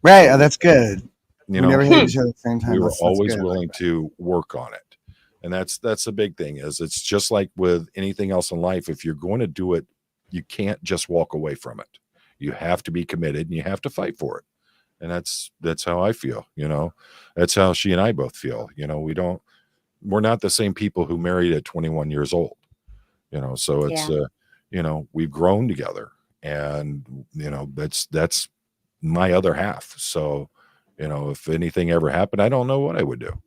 Right. Oh, that's good. We never hated each other at the same time. We were always willing to work on it. And that's a big thing. Is it's just like with anything else in life. If you're going to do it, you can't just walk away from it. You have to be committed and you have to fight for it. And that's how I feel. That's how she and I both feel. We're not the same people who married at 21 years old, so it's, we've grown together, and, that's my other half. So, if anything ever happened, I don't know what I would do.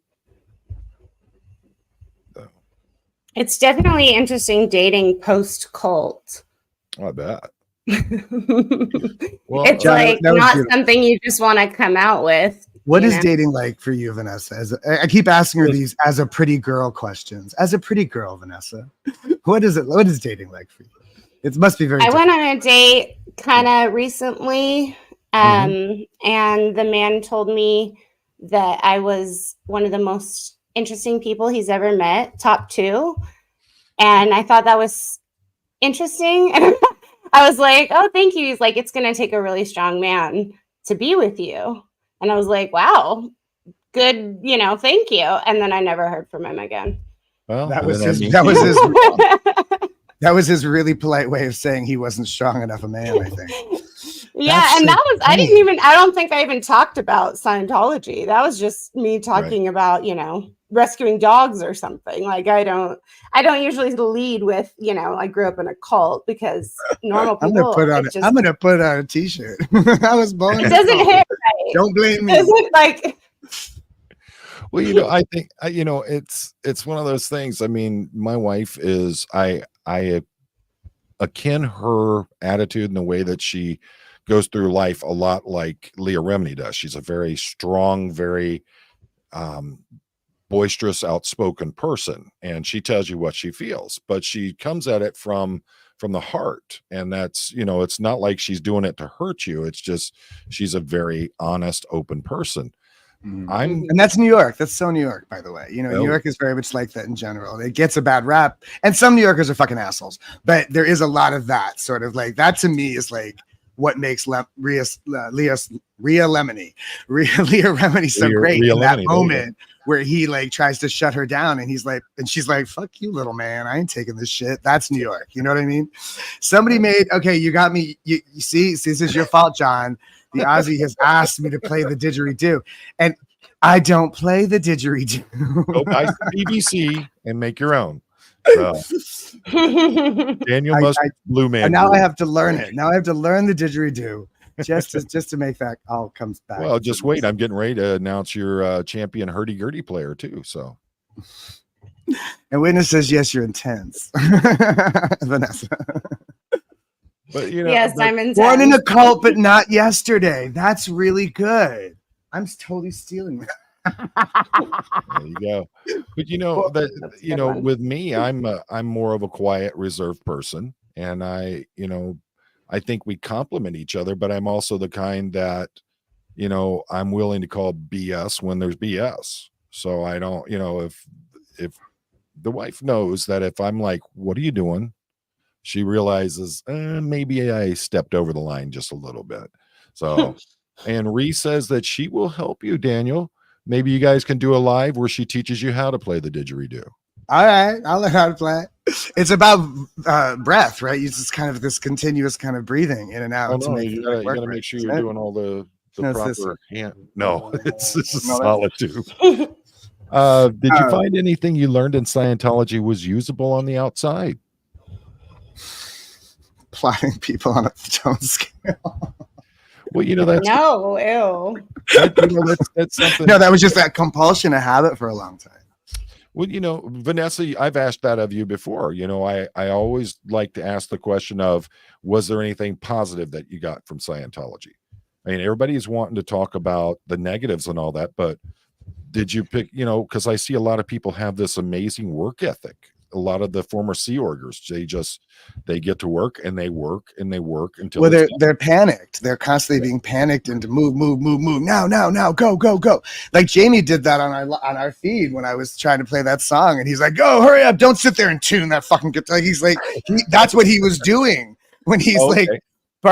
So. It's definitely interesting dating post-cult. I bet. Well, it's John, not something you just want to come out with. What is dating like for you, Vanessa? I keep asking her these as a pretty girl questions. As a pretty girl, Vanessa, what is dating like for you? It must be very went on a date kind of recently, and the man told me that I was one of the most interesting people he's ever met, top 2. And I thought that was interesting. And I was like, oh, thank you. He's like, it's going to take a really strong man to be with you. And I was like, wow, good, thank you. And then I never heard from him again. Well, that was his really polite way of saying he wasn't strong enough a man, I think. Yeah, and that was I don't think I even talked about Scientology. That was just me talking about, rescuing dogs or something. Like I don't usually lead with, I grew up in a cult, because normal people I'm gonna put on a t-shirt. I was born. It doesn't hit right. Don't blame me. Doesn't like Well, I think it's one of those things. I mean, my wife is I akin her attitude and the way that she goes through life a lot like Leah Remini does. She's a very strong, very boisterous, outspoken person, and she tells you what she feels, but she comes at it from the heart, and that's it's not like she's doing it to hurt you. It's just she's a very honest, open person. And that's New York. That's so New York, by the way. New York is very much like that in general. It gets a bad rap, and some New Yorkers are fucking assholes, but there is a lot of that sort of like that. To me is like what makes Leah Remini so great in that moment where he like tries to shut her down, and he's like, and she's like, "Fuck you, little man. I ain't taking this shit." That's New York. You know what I mean? Somebody made, okay, you got me. You see, this is your fault, John. The Aussie has asked me to play the didgeridoo, and I don't play the didgeridoo. Go buy some BBC and make your own. So, Daniel must blue man. And now I have to learn it. Now I have to learn the didgeridoo just to make that all comes back. Well, just wait. I'm getting ready to announce your champion hurdy-gurdy player too. So, and Witness says, "Yes, you're intense, Vanessa." But yes, I'm intense. Born in a cult, but not yesterday. That's really good. I'm totally stealing that. There you go. But with me, I'm more of a quiet, reserved person, and I think we complement each other. But I'm also the kind that I'm willing to call BS when there's BS. So I don't, if the wife knows that if I'm like, "What are you doing?" she realizes maybe I stepped over the line just a little bit. So, and Ree says that she will help you, Daniel. Maybe you guys can do a live where she teaches you how to play the didgeridoo. All right, I'll learn how to play. It's about breath, right? It's just kind of this continuous kind of breathing in and out. You gotta make sure you're doing all the proper hand. No, this is solitude. Did you find anything you learned in Scientology was usable on the outside? Plotting people on a tone scale. Well, that's no, ew. That's something. No, that was just that compulsion, a habit for a long time. Well, Vanessa, I've asked that of you before. I always like to ask the question of, was there anything positive that you got from Scientology? I mean, everybody's wanting to talk about the negatives and all that, but did you pick, because I see a lot of people have this amazing work ethic. A lot of the former Sea Orgers, they get to work and they work and they work until they're panicked. They're constantly being panicked into move now, go. Like Jamie did that on our feed when I was trying to play that song, and he's like, "Go, hurry up! Don't sit there and tune that fucking guitar." He's like, that's what he was doing when he's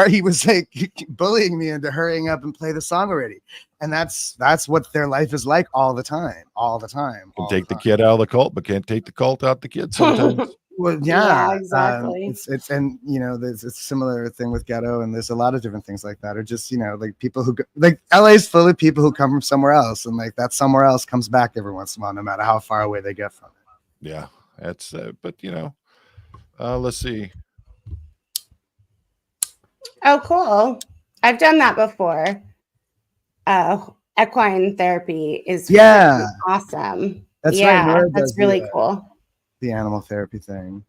he was like bullying me into hurrying up and play the song already. And that's what their life is like all the time. Can take the kid out of the cult, but can't take the cult out the kid sometimes. Well, yeah, exactly. It's there's a similar thing with ghetto, and there's a lot of different things like that. Or just like people who like LA is full of people who come from somewhere else, and like that somewhere else comes back every once in a while, no matter how far away they get from it. Yeah, that's but let's see. Oh, cool! I've done that before. Equine therapy is awesome. That's right. That's really cool. The animal therapy thing.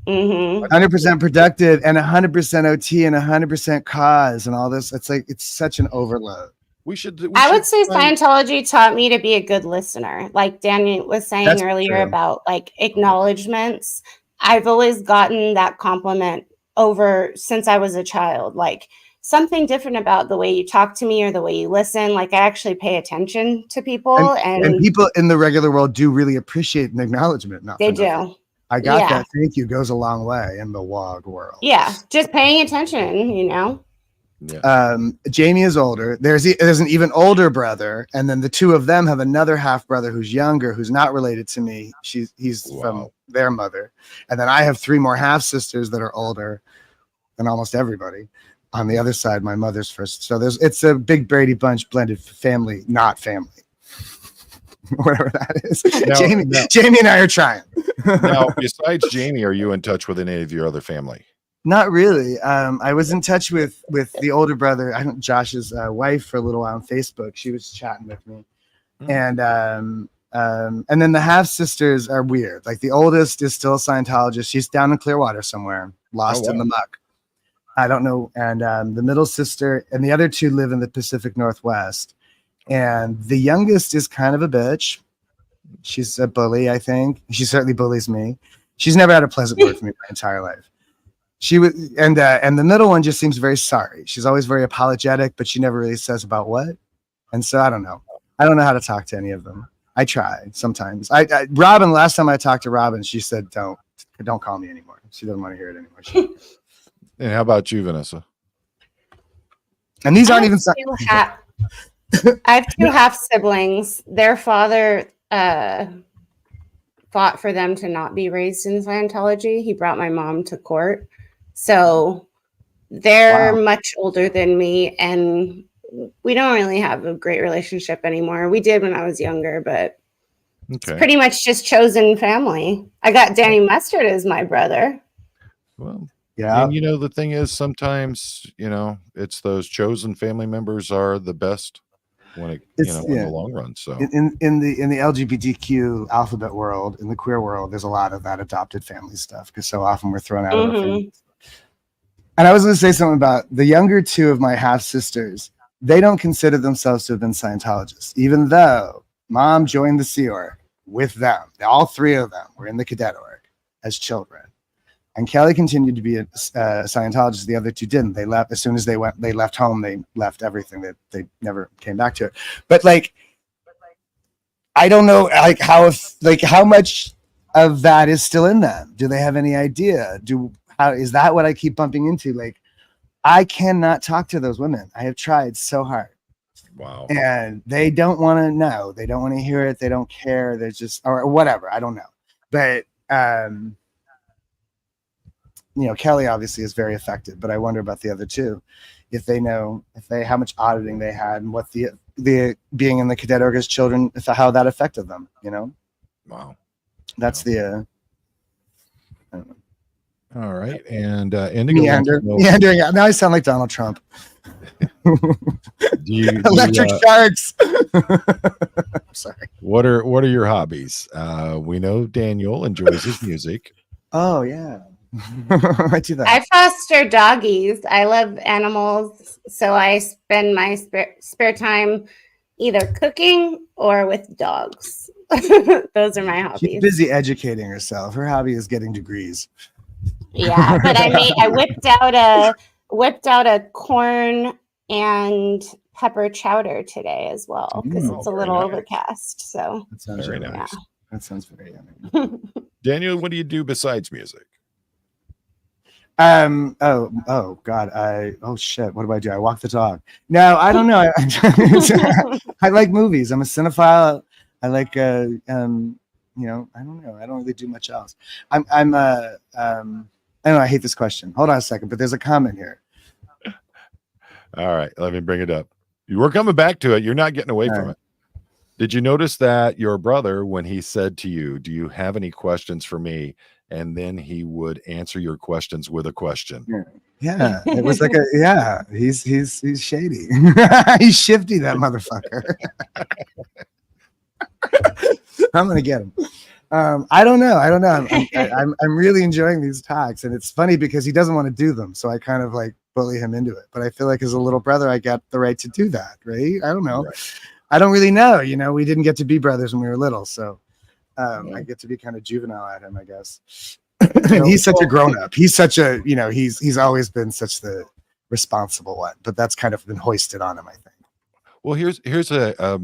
100% productive and 100% OT and 100% cause and all this. It's like it's such an overload. I would say Scientology taught me to be a good listener. Like Daniel was saying earlier about like acknowledgements. I've always gotten that compliment since I was a child. Like something different about the way you talk to me or the way you listen. Like I actually pay attention to people, and people in the regular world do really appreciate an acknowledgement. They do. I got that. Thank you goes a long way in the WOG world. Yeah, just paying attention. Yeah. Jamie is older. There's an even older brother, and then the two of them have another half brother who's younger, who's not related to me. He's from their mother, and then I have three more half sisters that are older than almost everybody. on the other side, my mother's first. So it's a big Brady Bunch blended family, not family. Whatever that is. Jamie and I are trying. Now, besides Jamie, are you in touch with any of your other family? Not really. I was in touch with the older brother, Josh's wife, for a little while on Facebook. She was chatting with me, and then the half sisters are weird. Like the oldest is still a Scientologist. She's down in Clearwater somewhere, lost in the muck. I don't know. And the middle sister and the other two live in the Pacific Northwest. And the youngest is kind of a bitch. She's a bully, I think. She certainly bullies me. She's never had a pleasant word for me my entire life. She was, and the middle one just seems very sorry. She's always very apologetic, but she never really says about what. And so I don't know. I don't know how to talk to any of them. I try sometimes. Robin, last time I talked to Robin, she said, don't call me anymore. She doesn't want to hear it anymore. And how about you, Vanessa? And these aren't even. I have two half siblings. Their father fought for them to not be raised in Scientology. He brought my mom to court. So they're much older than me, and we don't really have a great relationship anymore. We did when I was younger, but it's pretty much just chosen family. I got Danny Mustard as my brother. Well, yeah. And the thing is, sometimes, it's those chosen family members are the best when in the long run. So in the LGBTQ alphabet world, in the queer world, there's a lot of that adopted family stuff because so often we're thrown out of our families. And I was going to say something about the younger two of my half sisters. They don't consider themselves to have been Scientologists, even though mom joined the Sea Org with them. All three of them were in the Cadet Org as children. And Kelly continued to be a Scientologist. The other two didn't. They left as soon as they left home. They left everything. They never came back to it. But I don't know how much of that is still in them. Do they have any idea? How is that what I keep bumping into? I cannot talk to those women. I have tried so hard. Wow. And they don't want to know. They don't want to hear it. They don't care. They're just, or whatever. I don't know. But, Kelly obviously is very affected, but I wonder about the other two, if they know, how much auditing they had and what the being in the Cadet Org as children, how that affected them, Wow. That's I don't know. All right. And meandering. Now I sound like Donald Trump. Electric sharks. Sorry. What are your hobbies? We know Daniel enjoys his music. Oh yeah. I do that. I foster doggies. I love animals, so I spend my spare time either cooking or with dogs. Those are my hobbies. She's busy educating herself. Her hobby is getting degrees. Yeah, but I whipped out a corn and pepper chowder today as well because it's a little overcast. So that sounds very nice. Yeah. That sounds very yummy. Daniel, what do you do besides music? Oh God. Oh shit. What do? I walk the dog. No, I don't know. I like movies. I'm a cinephile. I like, I don't know. I don't really do much else. I don't know. I hate this question. Hold on a second, but there's a comment here. All right. Let me bring it up. You were coming back to it. You're not getting away from it. Did you notice that your brother, when he said to you, do you have any questions for me? And then he would answer your questions with a question. Yeah. It was like he's shady. He's shifty, that motherfucker. I'm going to get him. I don't know. I'm really enjoying these talks, and it's funny because he doesn't want to do them. So I kind of bully him into it, but I feel like as a little brother, I got the right to do that. Right. I don't know. Right. I don't really know. We didn't get to be brothers when we were little. So I get to be kind of juvenile at him, I guess. And he's such a grown up. He's such a, he's always been such the responsible one, but that's kind of been hoisted on him, I think. Well, here's a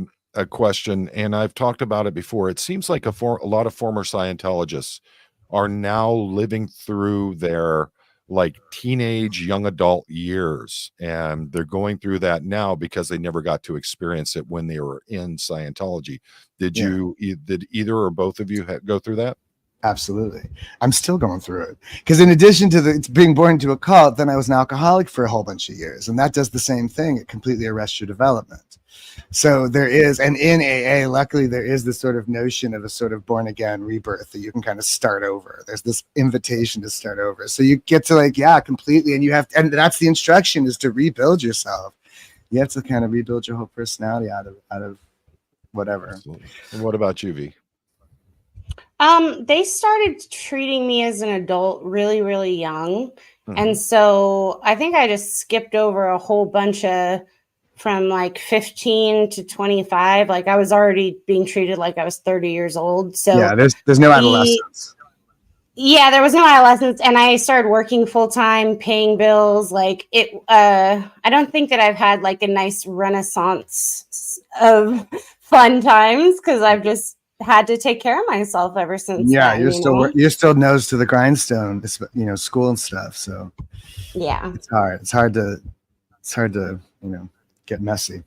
question, and I've talked about it before. It seems like a lot of former Scientologists are now living through their teenage young adult years, and they're going through that now because they never got to experience it when they were in Scientology. Did either or both of you go through that? Absolutely. I'm still going through it. Because in addition to being born into a cult, then I was an alcoholic for a whole bunch of years. And that does the same thing. It completely arrests your development. So there is, and in AA, luckily, there is this sort of notion of a sort of born again rebirth that you can kind of start over. There's this invitation to start over. So you get to like, yeah, completely. And you have to, and that's the instruction, is to rebuild yourself. You have to kind of rebuild your whole personality out of whatever. Absolutely. And what about you, V? They started treating me as an adult really, really young. And so I think I just skipped over a whole bunch of, from like 15 to 25. Like I was already being treated like I was 30 years old. So yeah, there's no adolescence. Yeah, there was no adolescence, and I started working full time, paying bills. Like it, I don't think that I've had like a nice renaissance of fun times, because I've just had to take care of myself ever since. Yeah, then, you're still nose to the grindstone, school and stuff. So yeah, it's hard to get messy.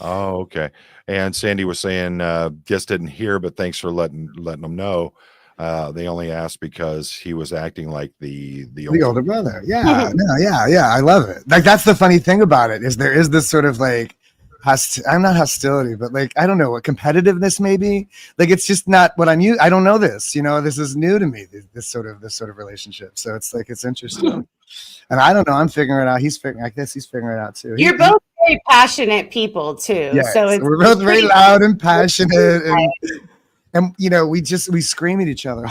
Oh, okay. And Sandy was saying, just didn't hear, but thanks for letting them know. They only asked because he was acting like the older brother. Yeah, no, yeah. I love it. Like that's the funny thing about it, is there is this sort of like I'm not hostility, but like I don't know what competitiveness maybe. Like it's just not what I'm used. I don't know this. This is new to me. This sort of relationship. So it's like it's interesting. And I don't know. I'm figuring it out. He's figuring. I guess he's figuring it out too. You're both very passionate people too. Yeah, so we're both very loud and passionate, and we scream at each other.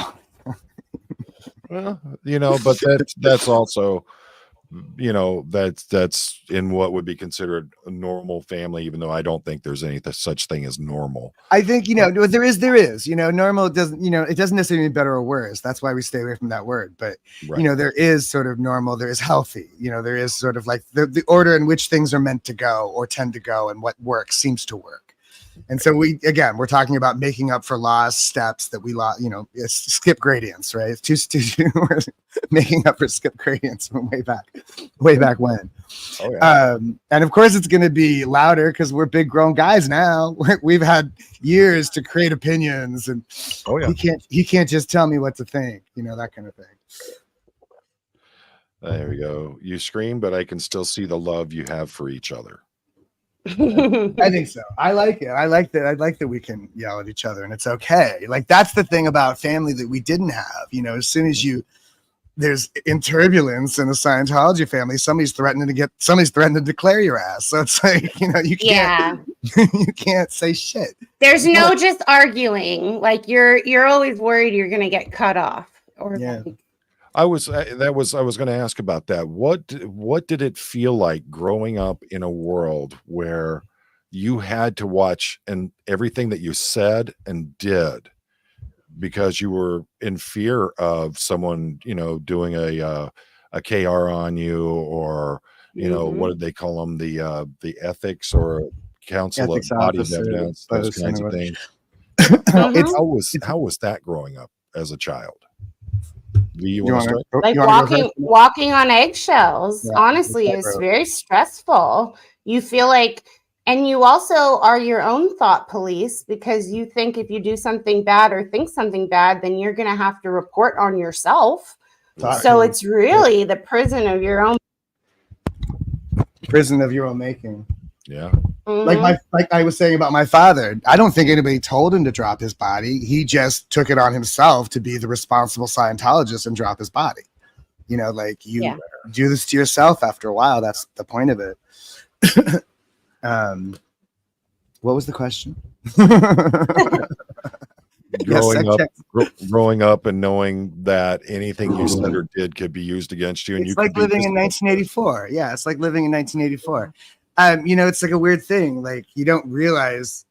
Well, but that's also, that's in what would be considered a normal family, even though I don't think there's any such thing as normal. I think, there is, normal doesn't, it doesn't necessarily mean better or worse. That's why we stay away from that word. But, right. There is sort of normal, there is healthy, there is sort of like the order in which things are meant to go or tend to go, and what works seems to work. And so we're talking about making up for lost steps that we lost, it's skip gradients, right? It's we're making up for skip gradients from way back when. Oh, yeah. And of course it's going to be louder because we're big grown guys now. We've had years to create opinions, and he can't just tell me what to think, that kind of thing. There we go. You scream, but I can still see the love you have for each other. I think so. I like it. I like that we can yell at each other and it's okay. Like that's the thing about family that we didn't have. As soon as there's in turbulence in a Scientology family, somebody's threatening to declare your ass. So it's like, you can't you can't say shit. There's no just arguing. Like you're always worried you're gonna get cut off. Or I was going to ask about that. What did it feel like growing up in a world where you had to watch and everything that you said and did because you were in fear of someone, doing a KR on you, or what did they call them, the ethics or council of body evidence, those kinds of things. How was that growing up as a child? Like walking on eggshells, honestly, is very stressful. You feel like, and you also are your own thought police, because you think if you do something bad or think something bad, then you're going to have to report on yourself. So it's really the prison of your own making. Yeah. Like I was saying about my father, I don't think anybody told him to drop his body. He just took it on himself to be the responsible Scientologist and drop his body. You do this to yourself after a while. That's the point of it. What was the question? Growing up and knowing that anything you said or did could be used against you. And it's like living in 1984. Yeah, it's like living in 1984. It's like a weird thing. Like you don't realize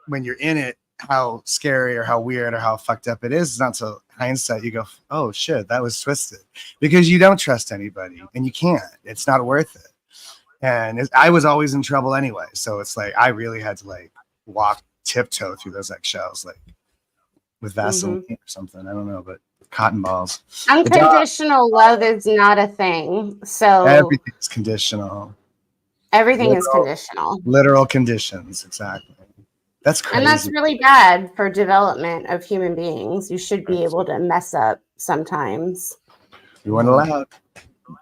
when you're in it how scary or how weird or how fucked up it is. It's not until hindsight you go, oh shit, that was twisted, because you don't trust anybody and you can't. It's not worth it. And I was always in trouble anyway, so it's like I really had to like walk tiptoe through those eggshells, like with Vaseline or something. I don't know, but cotton balls. Unconditional love is not a thing. So everything's conditional. Everything is conditional. Literal conditions, exactly. That's crazy. And that's really bad for development of human beings. You should be able to mess up sometimes. You weren't allowed.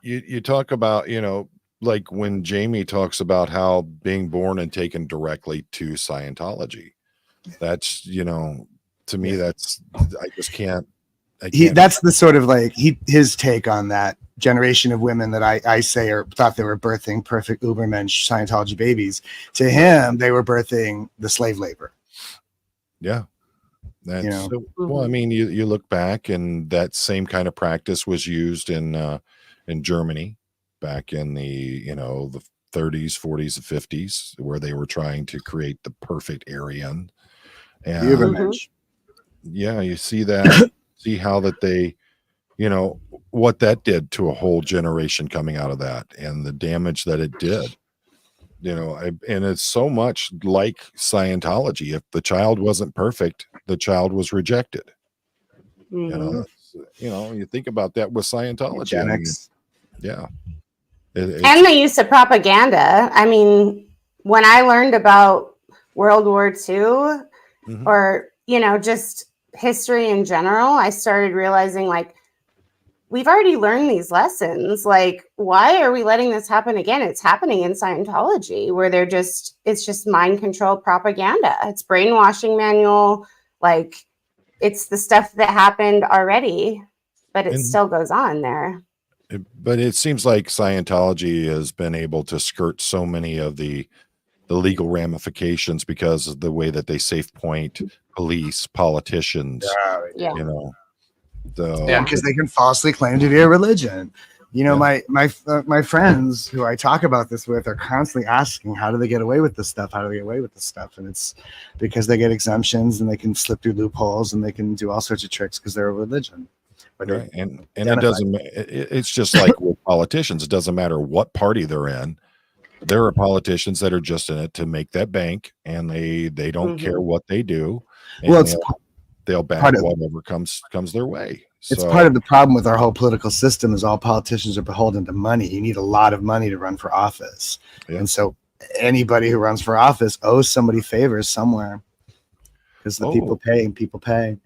You talk about, like when Jamie talks about how being born and taken directly to Scientology. That's, to me, that's, I just can't. That's the sort of like his take on that generation of women that I say thought they were birthing perfect Ubermensch Scientology babies. To him, they were birthing the slave labor. Yeah. That's well, I mean, you look back and that same kind of practice was used in Germany back in the, the 30s, 40s, and 50s, where they were trying to create the perfect Aryan. And yeah, you see that, see how that they, what that did to a whole generation coming out of that and the damage that it did. And it's so much like Scientology. If the child wasn't perfect, the child was rejected. You think about that with Scientology. I mean, yeah. And the use of propaganda. I mean, when I learned about World War II or, just history in general, I started realizing like, we've already learned these lessons. Like, why are we letting this happen again? It's happening in Scientology where it's just mind control propaganda. It's brainwashing manual. Like, it's the stuff that happened already, but it still goes on there. But it seems like Scientology has been able to skirt so many of the legal ramifications because of the way that they safe point police, politicians, because they can falsely claim to be a religion. My friends who I talk about this with are constantly asking, how do they get away with this stuff? How do they get away with this stuff? And it's because they get exemptions and they can slip through loopholes and they can do all sorts of tricks because they're a religion. Right. And it doesn't, it's just like with politicians. It doesn't matter what party they're in. There are politicians that are just in it to make that bank, and they don't care what they do. And they'll back whatever comes their way. It's part of the problem with our whole political system is all politicians are beholden to money. You need a lot of money to run for office. Yeah. And so anybody who runs for office owes somebody favors somewhere because the people pay and people pay.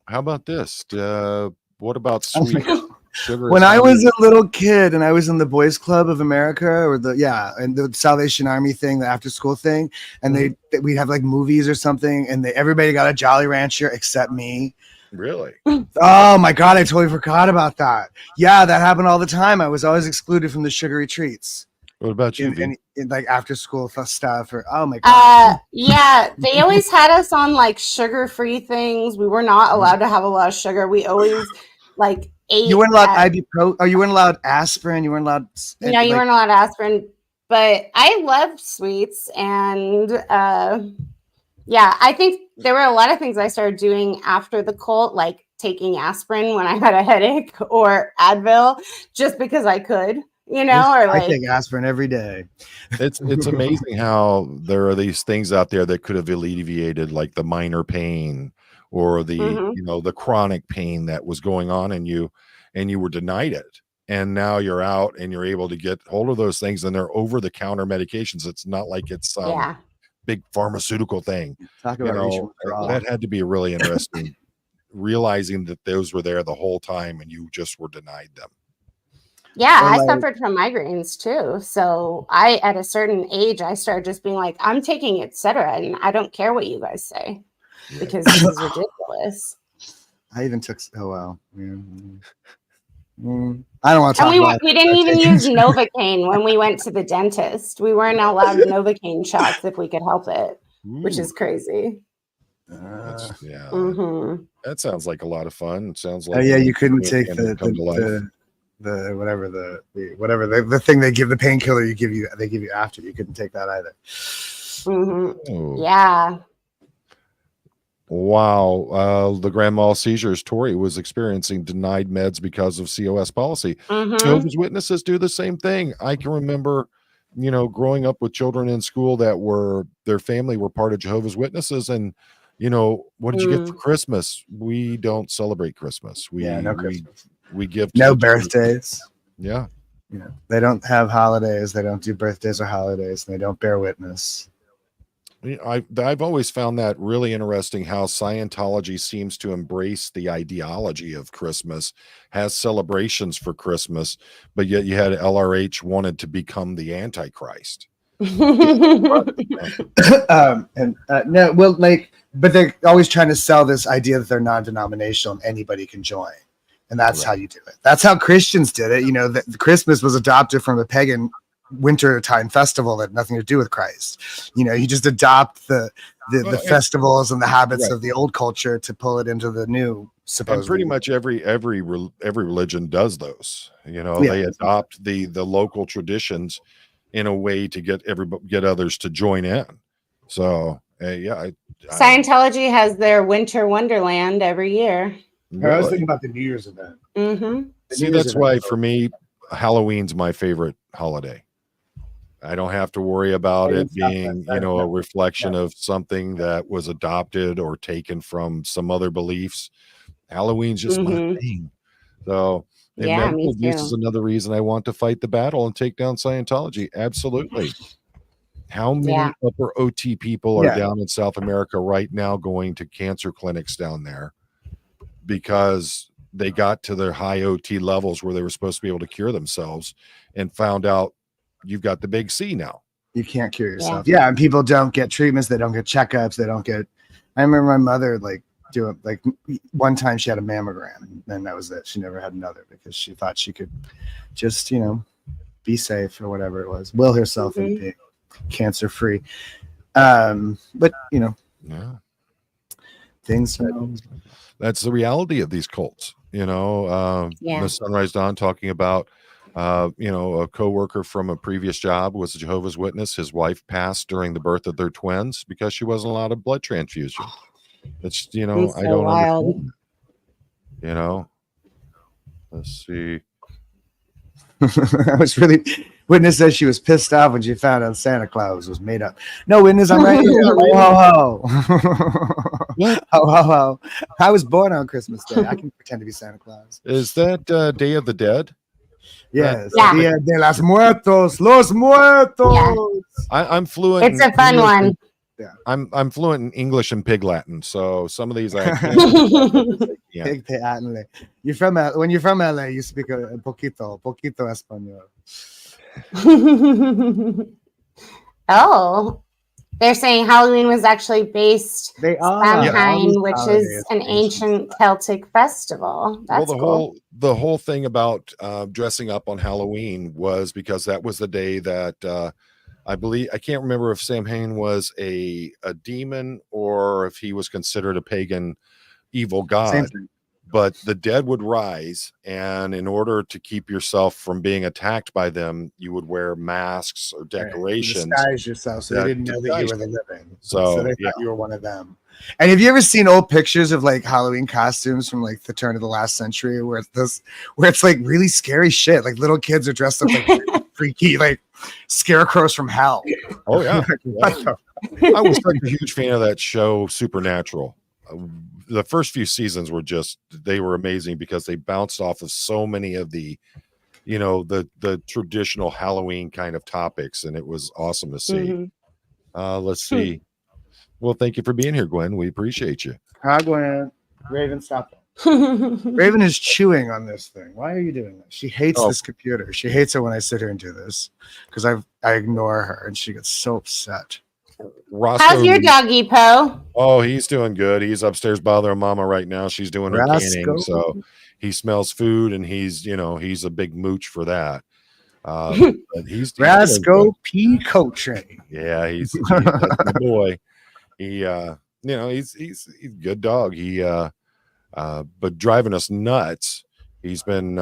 How about this? What about sweet sugar? When I was a little kid and I was in the Boys Club of America and the Salvation Army thing, the after school thing, and we'd have like movies or something, and everybody got a Jolly Rancher except me. Really? Oh my God, I totally forgot about that. Yeah, that happened all the time. I was always excluded from the sugary treats. What about you? In like after school stuff or oh my God. Yeah, they always had us on like sugar-free things. We were not allowed to have a lot of sugar. We always like ate. You weren't allowed ibuprofen, or you weren't allowed aspirin. You weren't allowed. No, you weren't allowed aspirin. But I loved sweets, and I think there were a lot of things I started doing after the cult, like taking aspirin when I had a headache or Advil, just because I could. I take aspirin every day. It's amazing how there are these things out there that could have alleviated like the minor pain or the the chronic pain that was going on in you, and you were denied it. And now you're out and you're able to get hold of those things, and they're over-the-counter medications. It's not like it's big pharmaceutical thing. Talk about that had to be really interesting, realizing that those were there the whole time and you just were denied them. Yeah, I suffered from migraines too. So at a certain age, I started just being like, I'm taking etc. and I don't care what you guys say because this is ridiculous. I even took I don't want to talk about we didn't even use Novocaine when we went to the dentist. We weren't allowed Novocaine shots if we could help it, which is crazy. That sounds like a lot of fun. It sounds like you couldn't take the thing they give, the painkiller they give you after. You couldn't take that either. Yeah. Wow. The grand mal seizures Tori was experiencing denied meds because of COS policy. Jehovah's Witnesses do the same thing. I can remember, growing up with children in school that their family were part of Jehovah's Witnesses, and what did you get for Christmas? We don't celebrate Christmas. No Christmas. We give no birthdays. Yeah. They don't have holidays. They don't do birthdays or holidays. And they don't bear witness. I've always found that really interesting how Scientology seems to embrace the ideology of Christmas, has celebrations for Christmas, but yet you had LRH wanted to become the Antichrist. No, well, like, but they're always trying to sell this idea that they're non-denominational and anybody can join, and that's how you do it. That's how Christians did it. You know, the Christmas was adopted from a pagan wintertime festival that had nothing to do with Christ. You know, you just adopt the festivals and the habits of the old culture to pull it into the new. And pretty much every religion does those. You know, they adopt the local traditions in a way to get others to join in. So Scientology has their winter wonderland every year. I was thinking about the New Year's event. See, that's why for me, Halloween's my favorite holiday. I don't have to worry about it being, a reflection of something that was adopted or taken from some other beliefs. Halloween's just my thing. So mental abuse is another reason I want to fight the battle and take down Scientology. Absolutely. How many upper OT people are down in South America right now going to cancer clinics down there because they got to their high OT levels where they were supposed to be able to cure themselves and found out you've got the big C now. You can't cure yourself. Yeah. And people don't get treatments. They don't get checkups. I remember my mother one time she had a mammogram and then that was it. She never had another because she thought she could just, be safe or whatever it was, will herself and be cancer free. But things. That's the reality of these cults. The Sunrise Dawn talking about, a coworker from a previous job was a Jehovah's Witness. His wife passed during the birth of their twins because she wasn't allowed a blood transfusion. It's, I don't understand. Let's see. I was really. Witness says she was pissed off when she found out Santa Claus was made up. No, Witness, I'm right here. Ho, ho, ho. Ho, ho, ho. I was born on Christmas Day. I can pretend to be Santa Claus. Is that Day of the Dead? Yes. Dia de los Muertos. Los Muertos. Yeah. I'm fluent. It's a fun one. Yeah. I'm fluent in English and Pig Latin, so some of these I Pig Latin. When you're from LA, you speak a poquito español. Oh, they're saying Halloween was actually based Samhain, which is an ancient Celtic festival. That's cool. The whole thing about dressing up on Halloween was because that was the day that I believe, I can't remember if Samhain was a demon or if he was considered a pagan evil god. But the dead would rise, and in order to keep yourself from being attacked by them, you would wear masks or decorations. Disguise yourself so they didn't know that you were the living. So they thought you were one of them. And have you ever seen old pictures of like Halloween costumes from like the turn of the last century where it's like really scary shit? Like little kids are dressed up like freaky, like scarecrows from hell. Oh, yeah. I was such a huge fan of that show, Supernatural. The first few seasons they were amazing because they bounced off of so many of the traditional Halloween kind of topics, and it was awesome to see. Let's see. Well, thank you for being here, Gwen. We appreciate you. Hi, Gwen. Raven, stop that. Raven is chewing on this thing. Why are you doing this? She hates this computer. She hates it when I sit here and do this because I ignore her and she gets so upset. How's your doggy, Poe? Oh, he's doing good. He's upstairs bothering Mama right now. She's doing her canning, so he smells food, and he's a big mooch for that. But he's Rasco P. Coltrane. Yeah, he's my boy. He he's a good dog. He but driving us nuts. He's been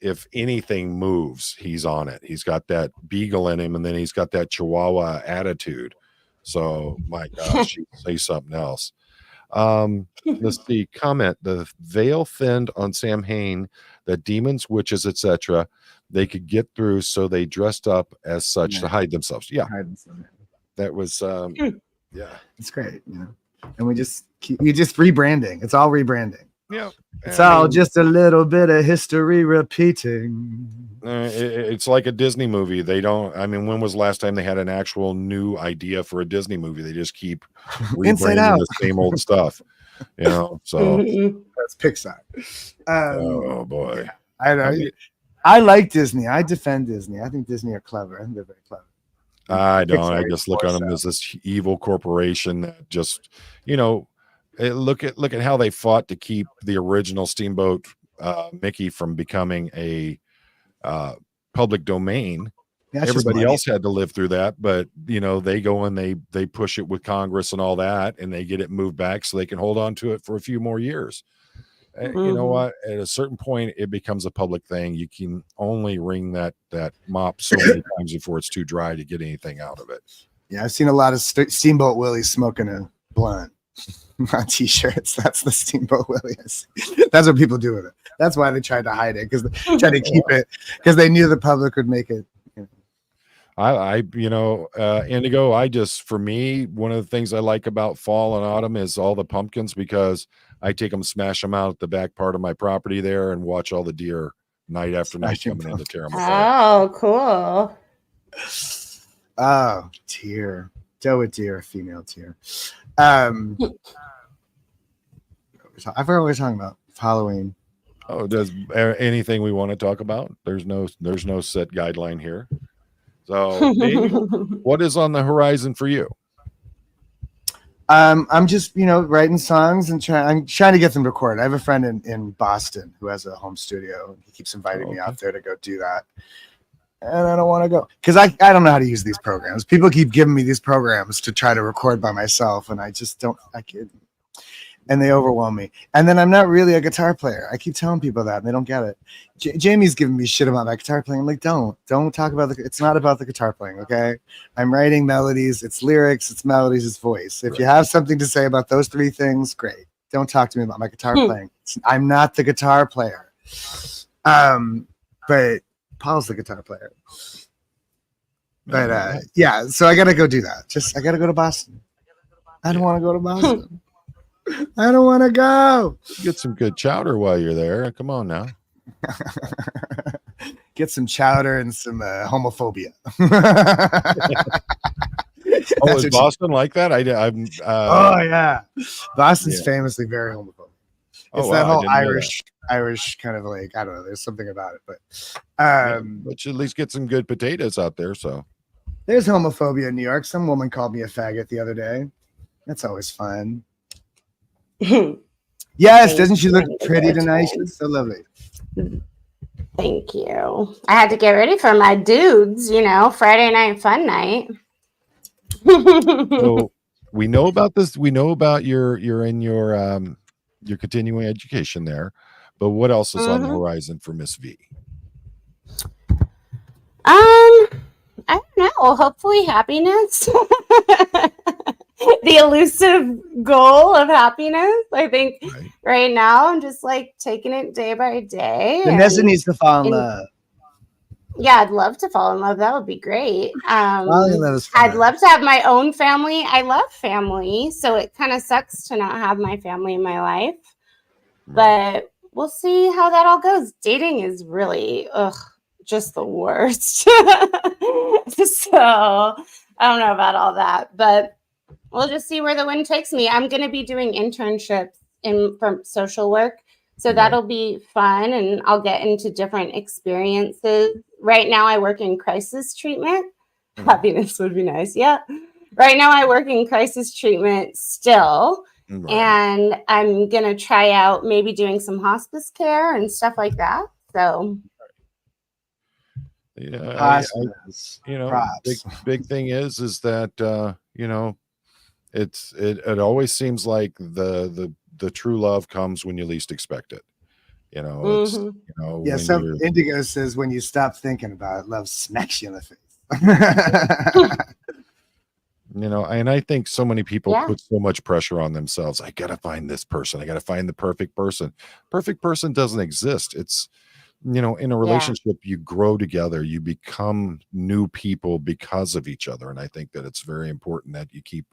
if anything moves, he's on it. He's got that beagle in him, and then he's got that Chihuahua attitude. So, my gosh, say something else. Let's see. Comment: the veil thinned on Samhain that demons, witches, etc., they could get through, so they dressed up as such to hide themselves. Yeah, that was it's great. And we just rebranding. It's all rebranding. Yeah, It's all just a little bit of history repeating. It's like a Disney movie. They don't. I mean, when was the last time they had an actual new idea for a Disney movie? They just keep Inside rebranding Out. the same old stuff. You know. So that's Pixar. oh boy, yeah. I like Disney. I defend Disney. I think Disney are clever. I think they're very clever. I don't. I just look on them as this evil corporation that just, you know, look at how they fought to keep the original Steamboat Mickey from becoming a public domain. That's everybody else had to live through that, but you know, they go and they push it with Congress and all that, and they get it moved back so they can hold on to it for a few more years. You know what? At a certain point, it becomes a public thing. You can only wring that mop so many times before it's too dry to get anything out of it. Yeah, I've seen a lot of Steamboat Willie smoking a blunt on T-shirts. That's the Steamboat Willie. That's what people do with it. That's why they tried to hide it, because they tried to keep it, because they knew the public would make it. Indigo, for me, one of the things I like about fall and autumn is all the pumpkins, because I take them, smash them out at the back part of my property there, and watch all the deer night after night coming in to tear them apart. Oh, cool. Oh, deer. Doe deer, female deer. I forgot what we're talking about. Halloween. Oh, does anything we want to talk about? There's no set guideline here. So, what is on the horizon for you? I'm just, writing songs and I'm trying to get them recorded. I have a friend in Boston who has a home studio. He keeps inviting me out there to go do that. And I don't want to go because I don't know how to use these programs. People keep giving me these programs to try to record by myself, and I just don't. And they overwhelm me. And then I'm not really a guitar player. I keep telling people that, and they don't get it. Jamie's giving me shit about my guitar playing. I'm like, don't talk about it's not about the guitar playing, okay? I'm writing melodies. It's lyrics. It's melodies. It's voice. If you have something to say about those three things, great. Don't talk to me about my guitar playing. I'm not the guitar player. But Paul's the guitar player. But yeah, so I gotta go do that. I gotta go to Boston. I don't want to go to Boston. I don't want to go. Get some good chowder while you're there. Come on now. Get some chowder and some homophobia. Is Boston like that? I'm. Oh yeah, Boston's famously very homophobic. It's that whole Irish kind of like, I don't know. There's something about it, but you at least get some good potatoes out there. So there's homophobia in New York. Some woman called me a faggot the other day. That's always fun. Yes, doesn't she look pretty tonight? She's so lovely. Thank you. I had to get ready for my dudes, Friday night fun night. So we know about this. We know about your continuing education there, but what else is on the horizon for Miss V? I don't know. Hopefully happiness. The elusive goal of happiness. I think right now I'm just like taking it day by day. Vanessa needs to fall in love. Yeah, I'd love to fall in love. That would be great. I'd love to have my own family. I love family, so it kind of sucks to not have my family in my life. But we'll see how that all goes. Dating is really just the worst. So I don't know about all that, but we'll just see where the wind takes me. I'm going to be doing internships from social work. So that'll be fun, and I'll get into different experiences. Right now I work in crisis treatment. Happiness would be nice. Yeah. Right now I work in crisis treatment still. And I'm going to try out maybe doing some hospice care and stuff like that. So yeah, big thing is that it always seems like the true love comes when you least expect it. Some Indigo says when you stop thinking about it, love smacks you in the face. And I think so many people put so much pressure on themselves. I gotta find this person. I gotta find the perfect person. Perfect person doesn't exist. in a relationship, you grow together, you become new people because of each other. And I think that it's very important that you keep,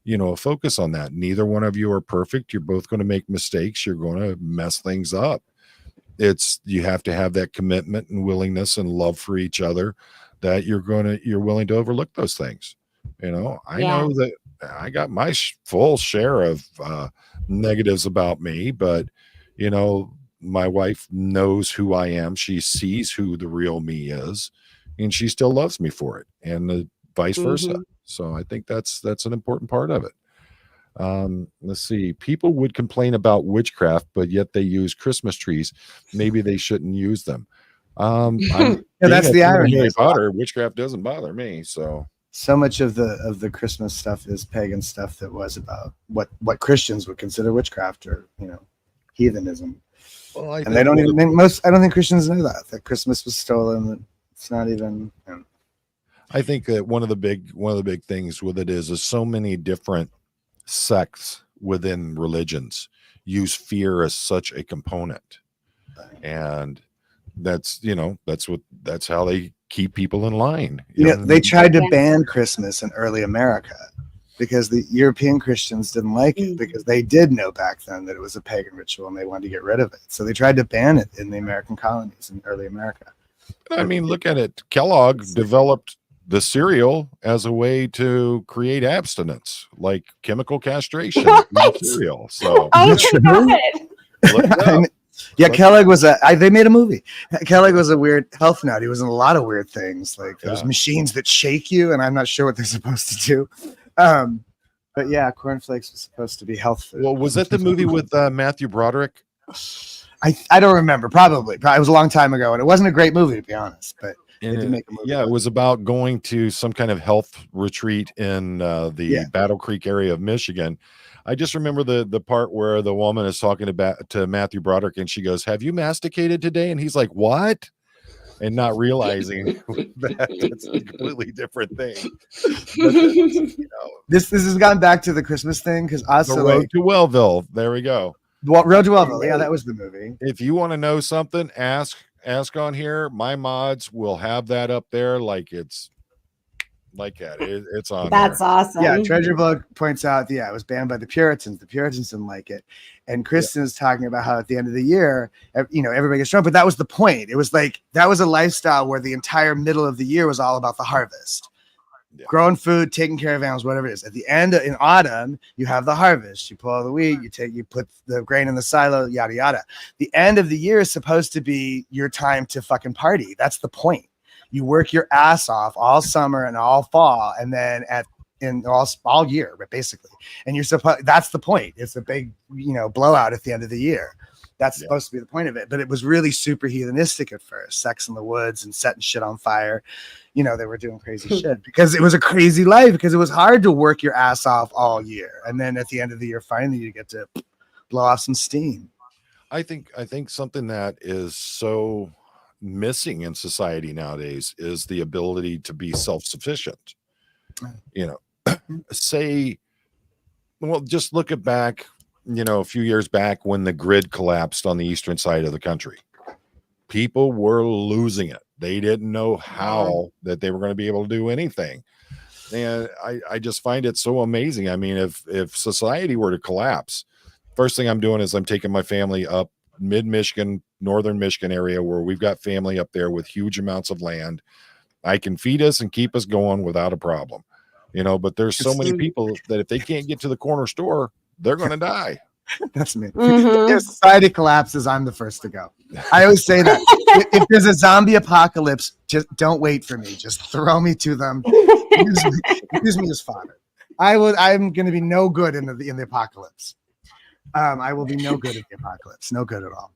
a focus on that. Neither one of you are perfect. You're both going to make mistakes. You're going to mess things up. You have to have that commitment and willingness and love for each other that you're willing to overlook those things. I know that I got my full share of negatives about me, but my wife knows who I am. She sees who the real me is, and she still loves me for it, and vice versa. So I think that's an important part of it. Let's see. People would complain about witchcraft, but yet they use Christmas trees. Maybe they shouldn't use them. That's the irony. Harry Potter, witchcraft doesn't bother me. So much of the Christmas stuff is pagan stuff that was about what Christians would consider witchcraft or heathenism. Well, and they don't even I don't think Christians know that Christmas was stolen. It's not even. I think that one of the big things with it is so many different sects within religions use fear as such a component, and that's how they keep people in line. They tried to ban Christmas in early America because the European Christians didn't like it because they did know back then that it was a pagan ritual and they wanted to get rid of it. So they tried to ban it in the American colonies in early America. I mean, look at it. Kellogg developed the cereal as a way to create abstinence, like chemical castration in cereal. So Kellogg was they made a movie. Kellogg was a weird health nut. He was in a lot of weird things, like those machines that shake you, and I'm not sure what they're supposed to do. But yeah, cornflakes was supposed to be health food. Well, was that the movie with Matthew Broderick? I don't remember. Probably. It was a long time ago, and it wasn't a great movie, to be honest. But they did make a movie. Yeah, it was about going to some kind of health retreat in the Battle Creek area of Michigan. I just remember the part where the woman is talking to Matthew Broderick, and she goes, "Have you masticated today?" And he's like, "What?" And not realizing that it's a completely different thing. This has gone back to the Christmas thing because also The Road to Wellville. There we go. Road to Wellville. Yeah, that was the movie. If you want to know something, ask on here. My mods will have that up there, like it's like that. It's on. That's there. Awesome. Yeah, Treasure Blog points out. Yeah, it was banned by the Puritans. The Puritans didn't like it, and Kristen is talking about how at the end of the year, everybody gets drunk. But that was the point. It was like that was a lifestyle where the entire middle of the year was all about the harvest. Yeah. Growing food, taking care of animals, whatever it is. At the end in autumn, you have the harvest. You pull all the wheat, you put the grain in the silo, yada yada. The end of the year is supposed to be your time to fucking party. That's the point. You work your ass off all summer and all fall, and then all year, basically. And that's the point. It's a big, blowout at the end of the year. That's supposed to be the point of it. But it was really super heathenistic at first. Sex in the woods and setting shit on fire. They were doing crazy shit because it was a crazy life, because it was hard to work your ass off all year. And then at the end of the year, finally you get to blow off some steam. I think something that is so missing in society nowadays is the ability to be self-sufficient. Just look back, a few years back when the grid collapsed on the eastern side of the country. People were losing it. They didn't know how that they were going to be able to do anything. And I just find it so amazing. I mean, if society were to collapse, first thing I'm doing is I'm taking my family up mid-Michigan, northern Michigan area where we've got family up there with huge amounts of land. I can feed us and keep us going without a problem. But there's so many people that if they can't get to the corner store, they're going to die. That's me. If society collapses, I'm the first to go. I always say that if there's a zombie apocalypse, just don't wait for me. Just throw me to them. Use me as fodder. I'm going to be no good in the apocalypse. I will be no good at the apocalypse. No good at all.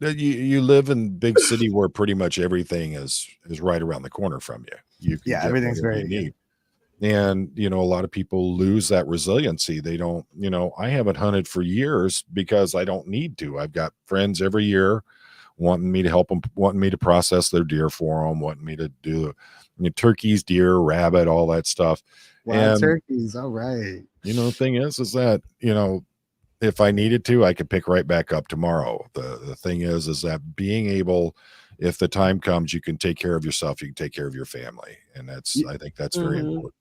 You live in a big city where pretty much everything is right around the corner from you. Everything's very neat. And, a lot of people lose that resiliency. They don't, I haven't hunted for years because I don't need to. I've got friends every year wanting me to help them, wanting me to process their deer for them, wanting me to do turkeys, deer, rabbit, all that stuff. Wild turkeys. All right. The thing is that, if I needed to, I could pick right back up tomorrow. The thing is that being able, if the time comes, you can take care of yourself, you can take care of your family. And I think that's very important.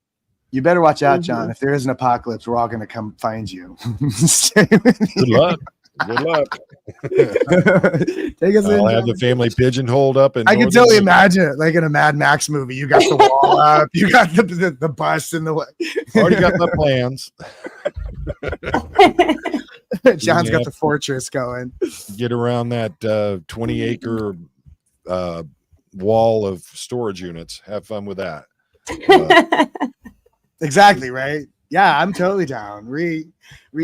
You better watch out, John. If there is an apocalypse, we're all going to come find you. Stay with Good luck. Good luck. Take us I'll in, have John. the family pigeonholed up. I can totally imagine it, like in a Mad Max movie. You got the wall up, you got the bus in the way. Already got my plans. John's got the fortress going. Get around that 20-acre wall of storage units. Have fun with that. Exactly, right? Yeah, I'm totally down. Ree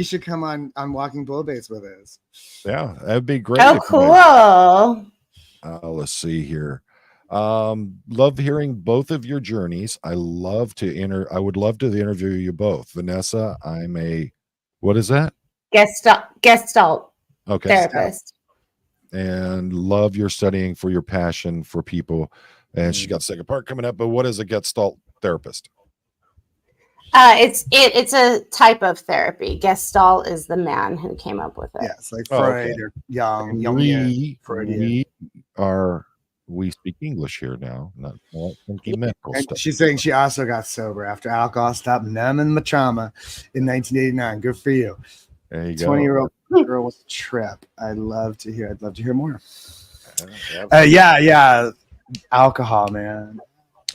should come on Walking Bull Baits with us. Yeah, that'd be great. Oh, cool. Let's see here. Love hearing both of your journeys. I would love to interview you both. Vanessa, what is that? Gestalt Okay. therapist. And love your studying for your passion for people. And she got the second part coming up, but what is a Gestalt therapist? It's a type of therapy. Gestalt is the man who came up with it. Yeah, it's like Freud or Jung. We speak English here now, not medical stuff. She's saying she also got sober after alcohol stopped numbing my trauma in 1989. Good for you. There you go. 20-year-old girl with a trip. I'd love to hear more. Yeah. Alcohol, man.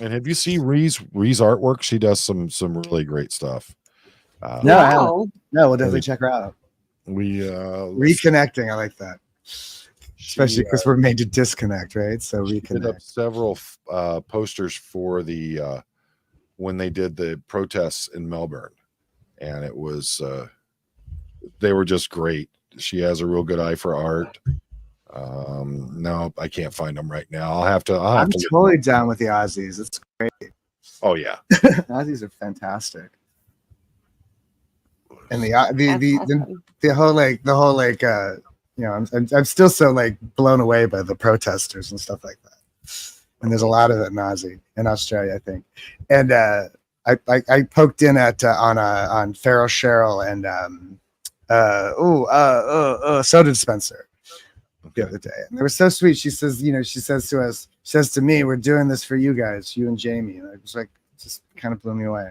And have you seen Ree's artwork? She does some really great stuff. No, we'll definitely check her out. We reconnecting. I like that, especially because we're made to disconnect, right? So we did up several posters for the when they did the protests in Melbourne, and it was they were just great. She has a real good eye for art. No, I can't find them right now. I'm totally down with the Aussies. It's great. Oh yeah, Aussies are fantastic. And the whole I'm still so like blown away by the protesters and stuff like that. And there's a lot of it in Australia, I think. And I poked in on Farrell Cheryl and soda dispenser the other day, and they were so sweet. She says to me, we're doing this for you guys, you and Jamie. And I was like, just kind of blew me away.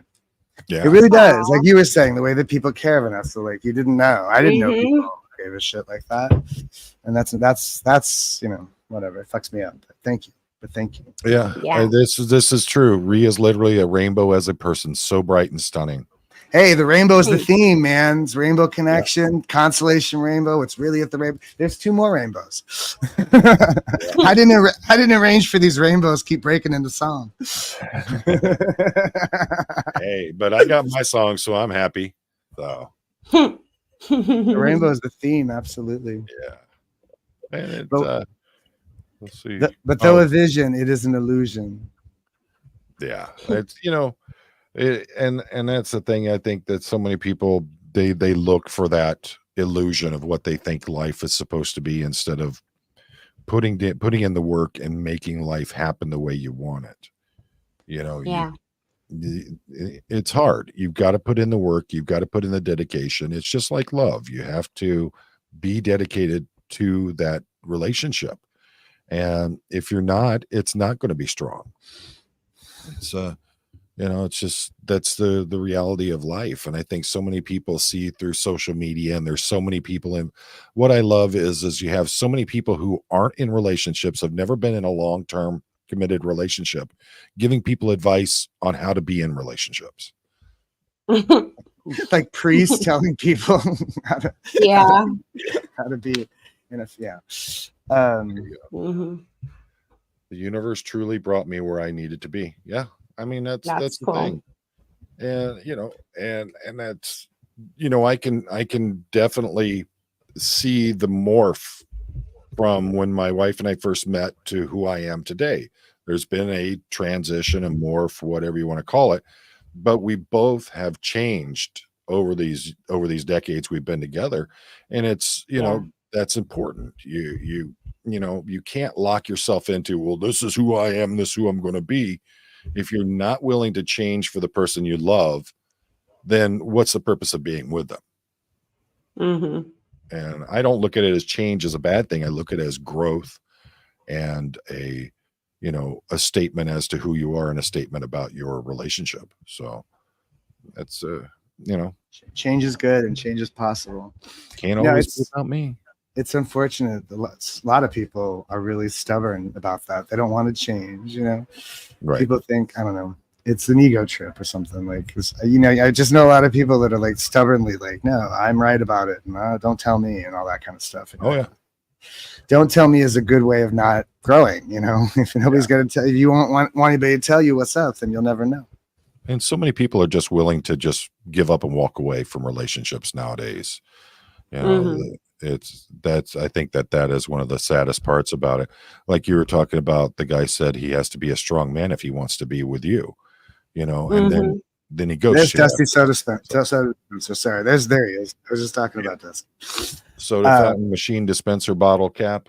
Yeah, it really does. Like you were saying, the way that people care of us. So like you didn't know, I didn't know people gave a shit like that. And that's whatever. It fucks me up. But thank you. Yeah. This is true. Rhea is literally a rainbow as a person, so bright and stunning. Hey, the rainbow is the theme, man. It's Rainbow Connection, Constellation Rainbow. It's really at the rainbow. There's 2 more rainbows. I didn't arrange for these rainbows keep breaking into song. Hey, but I got my song, so I'm happy. So the rainbow is the theme, absolutely. Yeah. And let's see. But though a vision, it is an illusion. Yeah, it's and that's the thing. I think that so many people they look for that illusion of what they think life is supposed to be instead of putting in the work and making life happen the way you want it. It's hard. You've got to put in the work. You've got to put in the dedication. It's just like love. You have to be dedicated to that relationship. And if you're not, it's not going to be strong. It's it's just that's the reality of life. And I think so many people see through social media, and there's so many people in. What I love is you have so many people who aren't in relationships, have never been in a long-term committed relationship, giving people advice on how to be in relationships. Like priests telling people how to be in a The universe truly brought me where I needed to be. Yeah. I mean, that's the cool. thing. And, and that's, I can definitely see the morph from when my wife and I first met to who I am today. There's been a transition, a morph, whatever you want to call it, but we both have changed over these decades we've been together. And it's, that's important. You can't lock yourself into, well, this is who I am, this is who I'm going to be. If you're not willing to change for the person you love, then what's the purpose of being with them? Mm-hmm. And I don't look at it as change as a bad thing. I look at it as growth and a statement as to who you are and a statement about your relationship. So that's change is good and change is possible. Can't always be about me. It's unfortunate. A lot of people are really stubborn about that. They don't want to change, Right. People think, I don't know, it's an ego trip or something. Like, I just know a lot of people that are like stubbornly like, no, I'm right about it. And don't tell me and all that kind of stuff. Oh, yeah. Don't tell me is a good way of not growing. If nobody's going to tell you, you won't want anybody to tell you what's up, then you'll never know. And so many people are just willing to just give up and walk away from relationships nowadays. I think that is one of the saddest parts about it. Like you were talking about, the guy said he has to be a strong man if he wants to be with you, and then he goes. There's Dusty Soda Spencer. Sorry, there he is. I was just talking about this. Soda fountain machine dispenser bottle cap.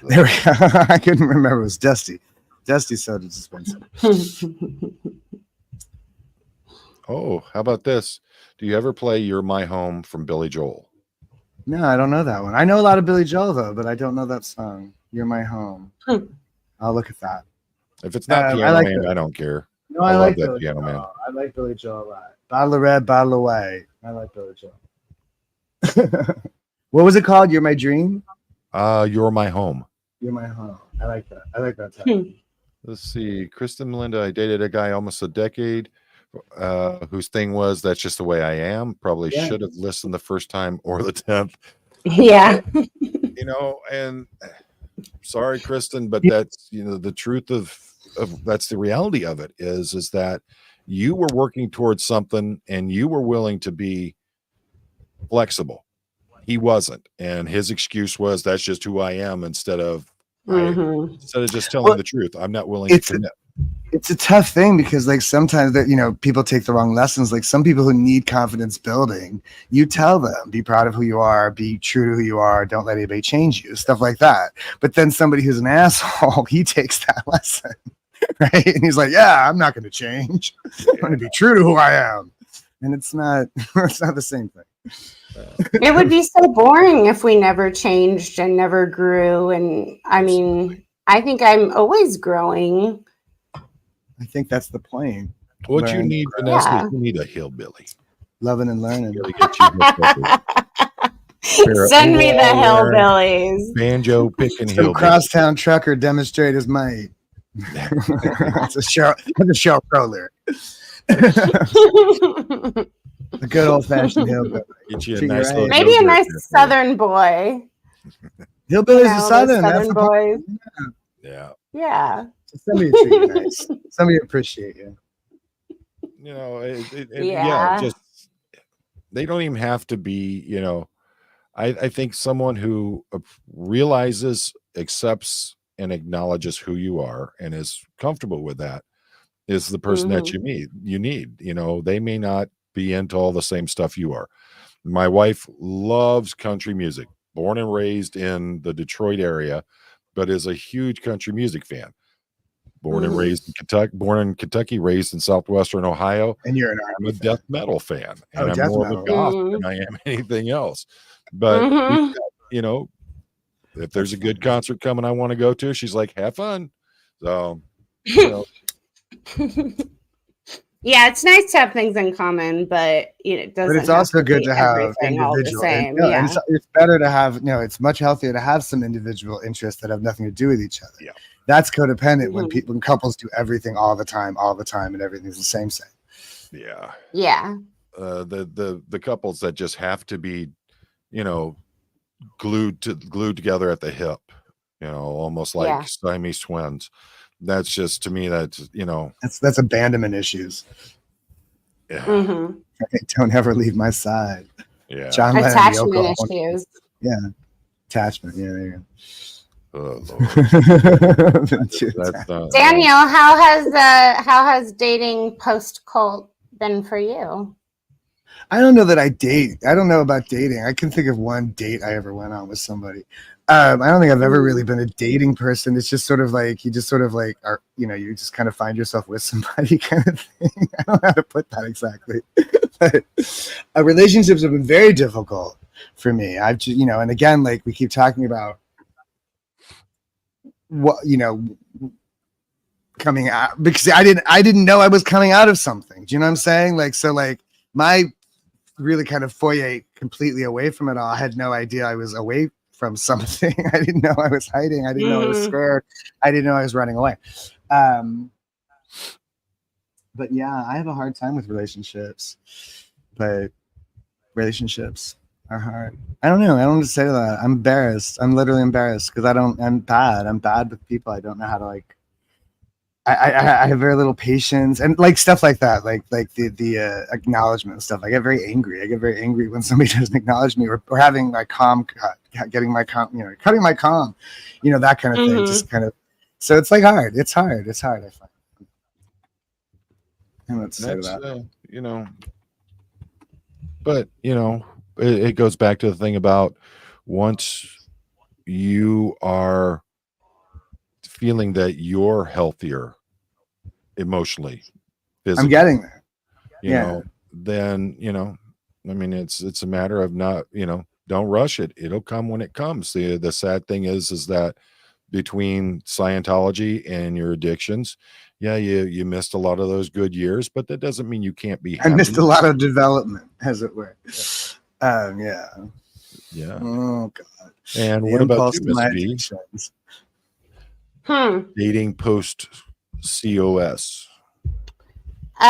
There we go. I couldn't remember. It was Dusty Soda Dispenser. Oh, how about this? Do you ever play "You're My Home" from Billy Joel? No, I don't know that one. I know a lot of Billy Joel though, but I don't know that song. "You're My Home." I'll look at that. If it's not Piano Man, I don't care. No, I like that Piano Man. I like Billy Joel a lot. Bottle of red, bottle of white. I like Billy Joel. What was it called? "You're My Dream"? You're My Home. You're My Home. I like that. I like that title. Let's see. Kristen Melinda, I dated a guy almost a decade whose thing was, "That's just the way I am." Probably should have listened the first time or the 10th. Yeah. And sorry, Kristen, but that's, the truth of that's the reality of it is that you were working towards something and you were willing to be flexible. He wasn't. And his excuse was, "That's just who I am," instead of just telling the truth. I'm not willing to commit. It's a tough thing because like sometimes that people take the wrong lessons. Like some people who need confidence building, you tell them, be proud of who you are, be true to who you are, don't let anybody change you, stuff like that. But then somebody who's an asshole, he takes that lesson, right? And he's like, yeah, I'm not going to change. I'm going to be true to who I am. And it's not the same thing. It would be so boring if we never changed and never grew. And I mean, I think I'm always growing. I think that's the point. What you need, Vanessa, you need a hillbilly. Loving and learning. Send me the hillbillies. Banjo picking hillbilly. Crosstown trucker demonstrate his might. That's a Sheryl Crow lyric. A good old fashioned hillbilly. Maybe a nice Southern boy. Hillbillies are Southern. Southern boys. Yeah. Yeah. Somebody treat you nice. Somebody appreciate you. Just they don't even have to be, I think someone who realizes, accepts, and acknowledges who you are and is comfortable with that is the person that you need. They may not be into all the same stuff you are. My wife loves country music, born and raised in the Detroit area, but is a huge country music fan. Born and raised in Kentucky, raised in Southwestern Ohio. And I'm a death metal fan. And I'm more of a goth than I am anything else. But, if there's a good concert coming I want to go to, she's like, have fun. So, yeah, it's nice to have things in common, but it doesn't. But it's also good to have individual. It's better to have. It's much healthier to have some individual interests that have nothing to do with each other. Yeah, that's codependent when couples do everything all the time, and everything's the same. Yeah. Yeah. The couples that just have to be, glued together at the hip, almost like Siamese twins. That's just, to me, that's abandonment issues. Yeah. Don't ever leave my side. Yeah. John Attachment issues. Yeah. Attachment. Yeah, there you go. Oh, Lord. Daniel, how has dating post cult been for you? I don't know that I date. I don't know about dating. I can think of one date I ever went on with somebody. I don't think I've ever really been a dating person. It's just sort of like you just kind of find yourself with somebody kind of thing. I don't know how to put that exactly. But relationships have been very difficult. for me. I've just, you know, and again, like we keep talking about what, you know, coming out, because I didn't know I was coming out of something. Do you know what I'm saying? Like, so like my really kind of foyer completely away from it all. I had no idea I was away from something. I didn't know I was hiding. I didn't know I was scared. I didn't know I was running away. But yeah, I have a hard time with relationships, but relationships are hard. I don't know. I don't want to say that. I'm embarrassed. I'm literally embarrassed because I'm bad. I'm bad with people. I don't know how to like, I have very little patience and like stuff like that, like the acknowledgement and stuff. I get very angry. I get very angry when somebody doesn't acknowledge me or having my comm cut, getting my comm, you know, cutting my comm, you know, that kind of thing. Just kind of, so it's like hard. It's hard. It's hard. I find. And let's say that. You know, but you know, it goes back to the thing about once you are feeling that you're healthier emotionally, physically, I'm getting there. You know, then, you know, I mean, it's a matter of not, you know, don't rush it. It'll come when it comes. The sad thing is that between Scientology and your addictions, yeah, you missed a lot of those good years, but that doesn't mean you can't be happy. I missed a lot of development, as it were. Yeah. Oh God. And what about you, Miss V? Dating post COS. We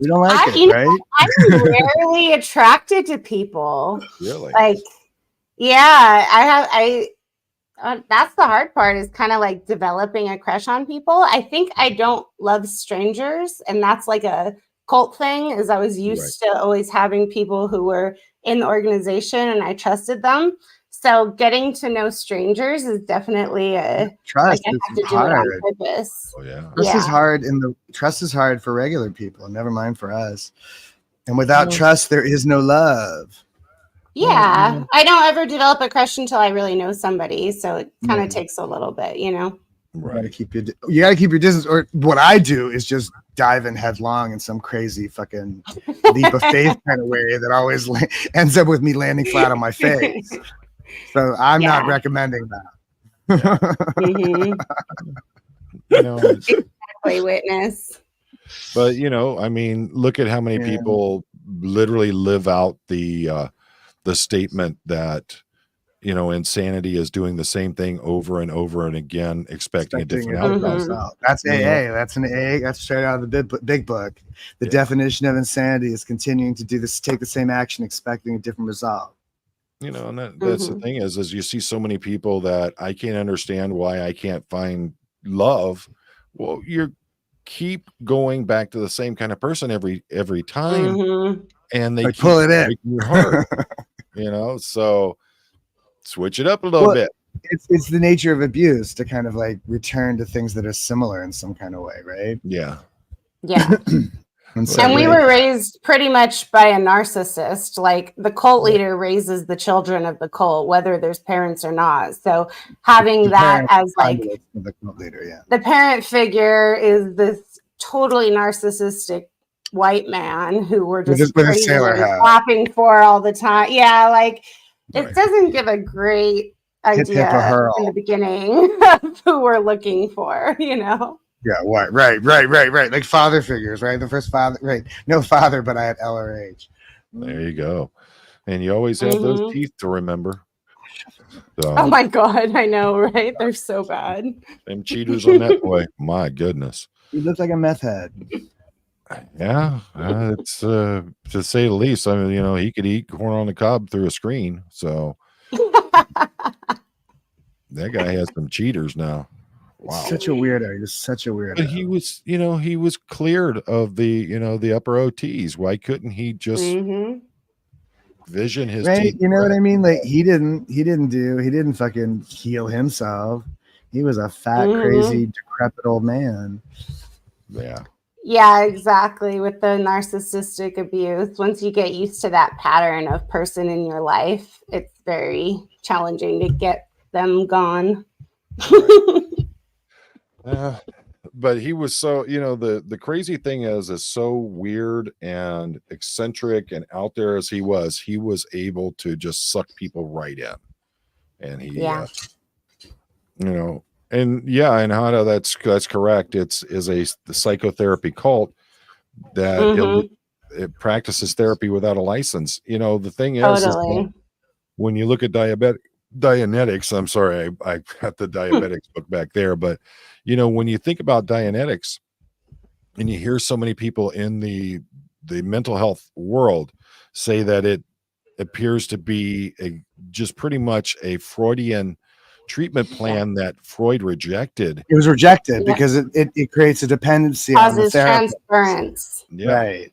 don't like it, right? I'm rarely attracted to people. Really? Like, yeah, that's the hard part, is kind of like developing a crush on people. I think I don't love strangers, and that's like a cult thing, is I was used to always having people who were in the organization and I trusted them. So getting to know strangers is definitely a trust. Like, I have to do it on purpose. Oh yeah. Trust is hard for regular people, never mind for us. And without trust, there is no love. Yeah, I don't ever develop a crush until I really know somebody, so it kind of takes a little bit, you know. Right. You gotta keep your distance. Or what I do is just dive in headlong in some crazy fucking leap of faith kind of way that always ends up with me landing flat on my face. So I'm not recommending that. You know, exactly, witness. But you know, I mean, look at how many people literally live out the statement that, you know, insanity is doing the same thing over and over and again, expecting a different outcome. That's AA. That's an AA. That's straight out of the big book. The definition of insanity is continuing to do this, take the same action, expecting a different result. You know, and that's the thing is you see so many people that I can't understand why I can't find love. Well, you keep going back to the same kind of person every time, and they like pull it in your heart. You know, so switch it up a little bit. It's the nature of abuse to kind of like return to things that are similar in some kind of way, right? Yeah. And we were raised pretty much by a narcissist. Like the cult leader raises the children of the cult, whether there's parents or not. So having that as like the cult leader, the parent figure is this totally narcissistic white man who we're just with a sailor hat clapping for all the time. Yeah, like it doesn't give a great idea in the beginning of who we're looking for, you know. Yeah, right. Like father figures, right? The first father, right? No father, but I had L or H. There you go. And you always have those teeth to remember. So, oh my God, I know, right? They're so bad. Them cheaters on that boy. My goodness. He looks like a meth head. Yeah, it's to say the least. I mean, you know, he could eat corn on the cob through a screen. So that guy has some cheaters now. Wow. Such a weirdo. He's such a weirdo. But he was, you know, he was cleared of the, you know, the upper OTs. Why couldn't he just vision his teeth? You know what I mean? Like he didn't fucking heal himself. He was a fat, crazy, decrepit old man. Yeah. Yeah, exactly. With the narcissistic abuse, once you get used to that pattern of person in your life, it's very challenging to get them gone. but he was so, the crazy thing is so weird and eccentric and out there as he was able to just suck people right in. And he Yeah. And Hannah, that's correct. Is the psychotherapy cult that it practices therapy without a license. The thing is Totally. that when you look at Dianetics, I'm sorry, I got the diabetics book back there, but when you think about Dianetics and you hear so many people in the mental health world say that it appears to be just pretty much a Freudian treatment plan that Freud rejected. It was rejected because it creates a dependency on the Causes therapist. transference. Yeah. Right.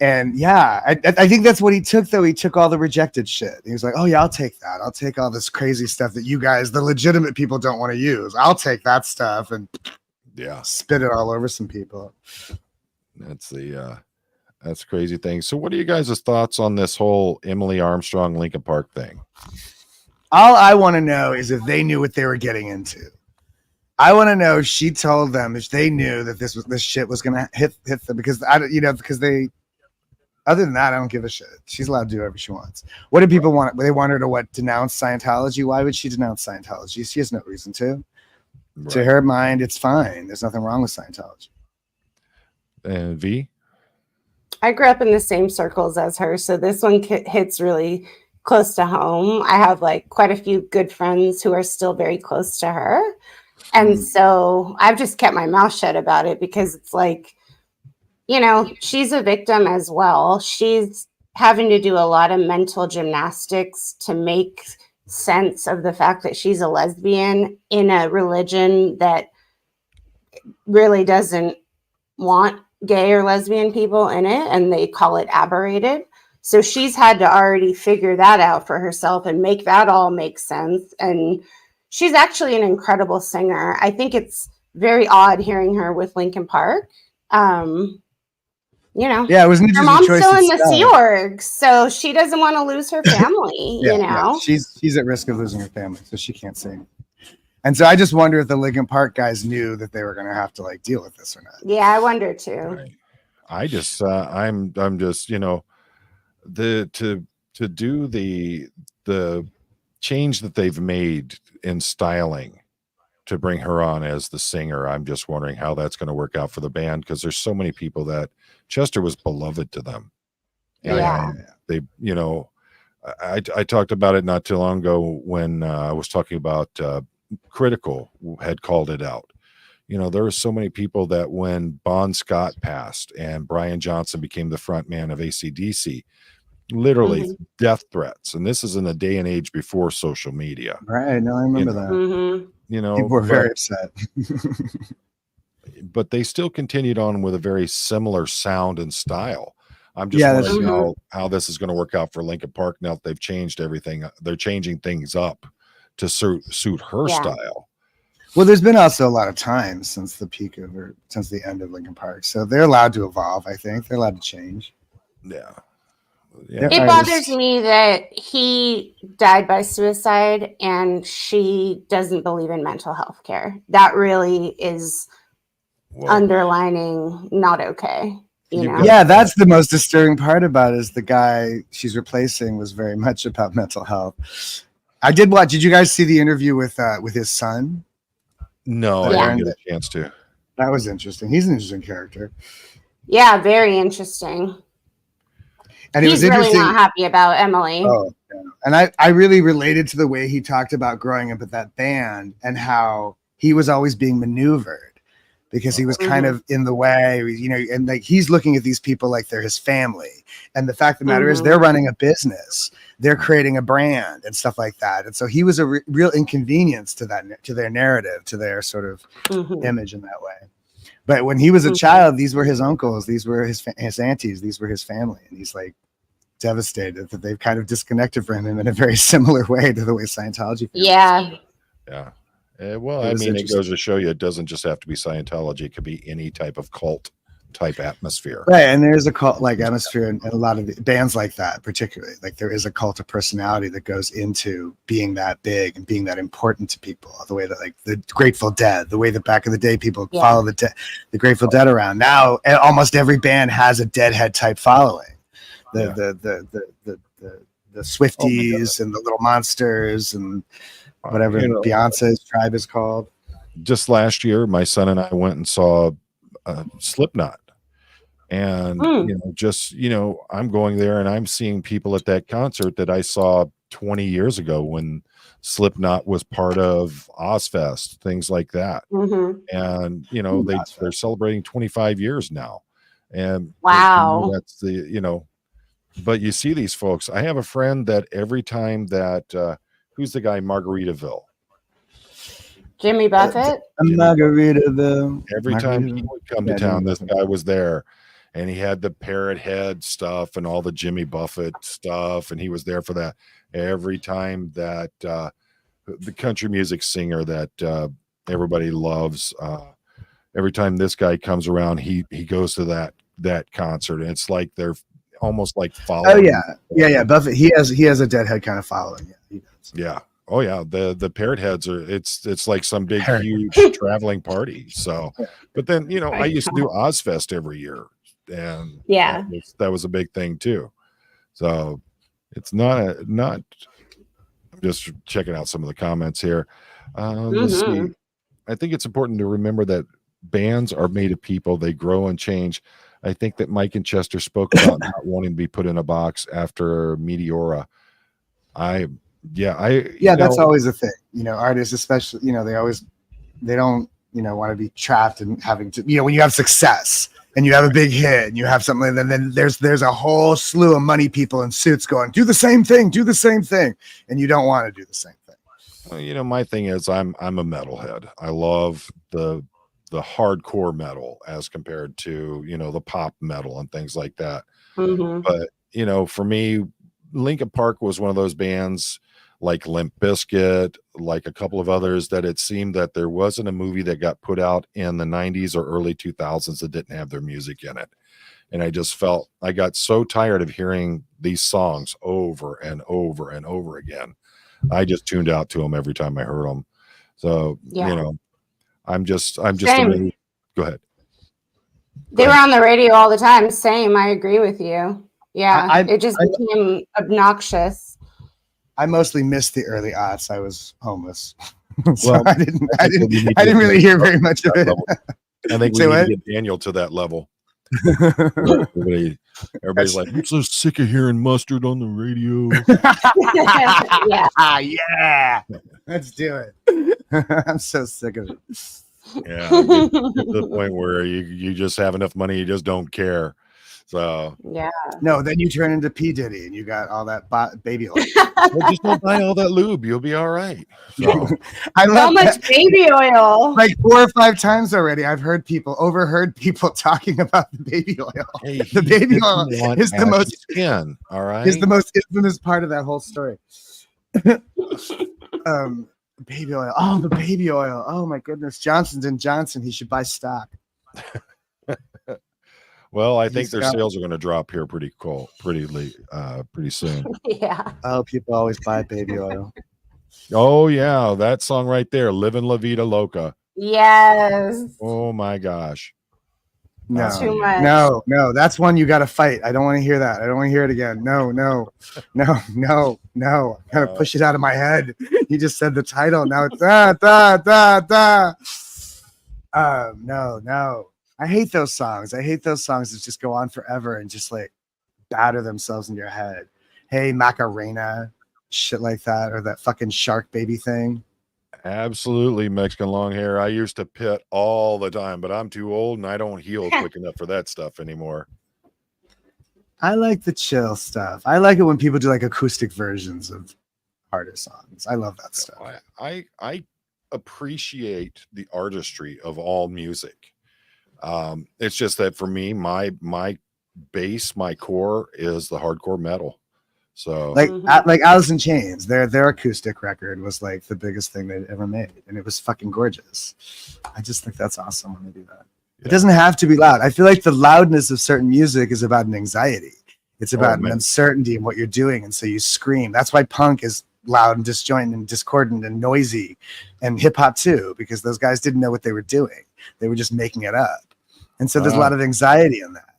And I think that's what he took, though. He took all the rejected shit. He was like, oh yeah, I'll take that. I'll take all this crazy stuff that you guys, the legitimate people, don't want to use. I'll take that stuff and spit it all over some people. That's that's crazy thing. So what are you guys' thoughts on this whole Emily Armstrong Lincoln Park thing? All I want to know is if they knew what they were getting into. I want to know if she told them, if they knew that this shit was going to hit them, because they, other than that, I don't give a shit. She's allowed to do whatever she wants. What do people want? They want her to denounce Scientology? Why would she denounce Scientology? She has no reason to. Right. To her mind, it's fine. There's nothing wrong with Scientology. And V? I grew up in the same circles as her, so this one hits really close to home. I have quite a few good friends who are still very close to her. And so I've just kept my mouth shut about it because it's she's a victim as well. She's having to do a lot of mental gymnastics to make sense of the fact that she's a lesbian in a religion that really doesn't want gay or lesbian people in it, and they call it aberrated. So she's had to already figure that out for herself and make that all make sense. And she's actually an incredible singer. I think it's very odd hearing her with Linkin Park. Yeah, it was an interesting her mom's choice. Still in the Sea Org, so she doesn't want to lose her family. Yeah, she's at risk of losing her family, so she can't sing. And so I just wonder if the Linkin Park guys knew that they were going to have to deal with this or not. Yeah, I wonder too. Right. I just I'm just to do the change that they've made in styling to bring her on as the singer. I'm just wondering how that's going to work out for the band, because there's so many people that Chester was beloved to them. And they, I talked about it not too long ago when I was talking about Critical had called it out. There were so many people that when Bon Scott passed and Brian Johnson became the front man of AC/DC, literally death threats. And this is in a day and age before social media. Right. No, I remember that. People were very upset. But they still continued on with a very similar sound and style. I'm just wondering how this is going to work out for Linkin Park now that they've changed everything. They're changing things up to suit her style. Well, there's been also a lot of time since the end of Linkin Park, so they're allowed to evolve. I think they're allowed to change. Yeah. It bothers me that he died by suicide and she doesn't believe in mental health care. That really is underlining not okay. Yeah, that's the most disturbing part about it, is the guy she's replacing was very much about mental health. Did you guys see the interview with his son? No, I didn't get a chance to. That was interesting. He's an interesting character. Yeah, very interesting. And he's really not happy about Emily. Oh, yeah. And I really related to the way he talked about growing up at that band and how he was always being maneuvered because he was kind of in the way, and he's looking at these people like they're his family. And the fact of the matter is they're running a business, they're creating a brand and stuff like that. And so he was a real inconvenience to their narrative, to their sort of image in that way. But when he was a child, these were his uncles, these were his aunties, these were his family. And he's devastated that they've kind of disconnected from him in a very similar way to the way Scientology. Yeah. Well, it goes to show you, it doesn't just have to be Scientology. It could be any type of cult type atmosphere. Right, and there's a cult like atmosphere in a lot of the bands like that, particularly. Like there is a cult of personality that goes into being that big and being that important to people. The way that like the Grateful Dead, the way that back in the day people follow the Grateful Dead around. Now almost every band has a Deadhead type following. The Swifties and the Little Monsters and whatever Beyonce's tribe is called. Just last year, my son and I went and saw Slipknot. And I'm going there and I'm seeing people at that concert that I saw 20 years ago when Slipknot was part of Ozfest, things like that. And they're celebrating 25 years now. And wow, that's the but you see these folks. I have a friend that every time that who's the guy, Margaritaville? Jimmy Buffett. Margaritaville. Every time he would come to town, this guy was there. And he had the parrot head stuff and all the Jimmy Buffett stuff. And he was there for that every time that the country music singer that everybody loves. Every time this guy comes around, he goes to that concert. And it's like they're almost like following. Oh, yeah. Buffett, he has a Deadhead kind of following. Yeah, he does. Yeah. Oh yeah, the parrot heads are it's like some big huge traveling party. So, but then I used to do Ozfest every year, and that was a big thing too. So it's not. I'm just checking out some of the comments here. Let's see. I think it's important to remember that bands are made of people. They grow and change. I think that Mike and Chester spoke about not wanting to be put in a box after Meteora. That's always a thing. Artists, especially, they don't, want to be trapped and having to, when you have success and you have a big hit and you have something, then there's a whole slew of money people in suits going, do the same thing, and you don't want to do the same thing. Well, my thing is I'm a metalhead. I love the hardcore metal as compared to the pop metal and things like that. But for me, Linkin Park was one of those bands like Limp Bizkit, like a couple of others, that it seemed that there wasn't a movie that got put out in the 90s or early 2000s that didn't have their music in it. And I just felt I got so tired of hearing these songs over and over and over again. I just tuned out to them every time I heard them. So, I'm just amazed. Go ahead. They were on the radio all the time. Same. I agree with you. Yeah. It just became obnoxious. I mostly missed the early aughts. I was homeless, so I didn't really hear very much of it. I think we need to get Daniel to that level. Everybody's like, I'm so sick of hearing Mustard on the radio. Yeah, let's do it. I'm so sick of it. Yeah, get to the point where you just have enough money, you just don't care. So no, then you turn into P. Diddy and you got all that baby oil. Well, just don't buy all that lube, you'll be all right. So I love so much baby oil. Like 4 or 5 times already, I've overheard people talking about the baby oil. Hey, the baby oil is the most skin. All right, is the most infamous part of that whole story. Baby oil. Oh, the baby oil. Oh my goodness, Johnson & Johnson. He should buy stock. Well, I think their sales are going to drop here pretty soon. Yeah. Oh, people always buy baby oil. Oh yeah, that song right there, "Livin' La Vida Loca." Yes. Oh my gosh. No, too much. No, that's one you got to fight. I don't want to hear that. I don't want to hear it again. No. I gotta push it out of my head. You just said the title. Now it's no. I hate those songs. I hate those songs that just go on forever and just like batter themselves in your head. Hey, Macarena, shit like that, or that fucking shark baby thing. Absolutely, Mexican long hair. I used to pit all the time, but I'm too old and I don't heal quick enough for that stuff anymore. I like the chill stuff. I like it when people do like acoustic versions of harder songs. I love that stuff. I appreciate the artistry of all music. It's just that for me, my base, my core is the hardcore metal. So like Alice in Chains, their acoustic record was like the biggest thing they'd ever made, and it was fucking gorgeous. I just think that's awesome when they do that. It doesn't have to be loud. I feel like the loudness of certain music is about an anxiety. It's about an uncertainty in what you're doing, and so you scream. That's why punk is loud and disjointed and discordant and noisy, and hip hop too, because those guys didn't know what they were doing. They were just making it up. And so there's a lot of anxiety in that.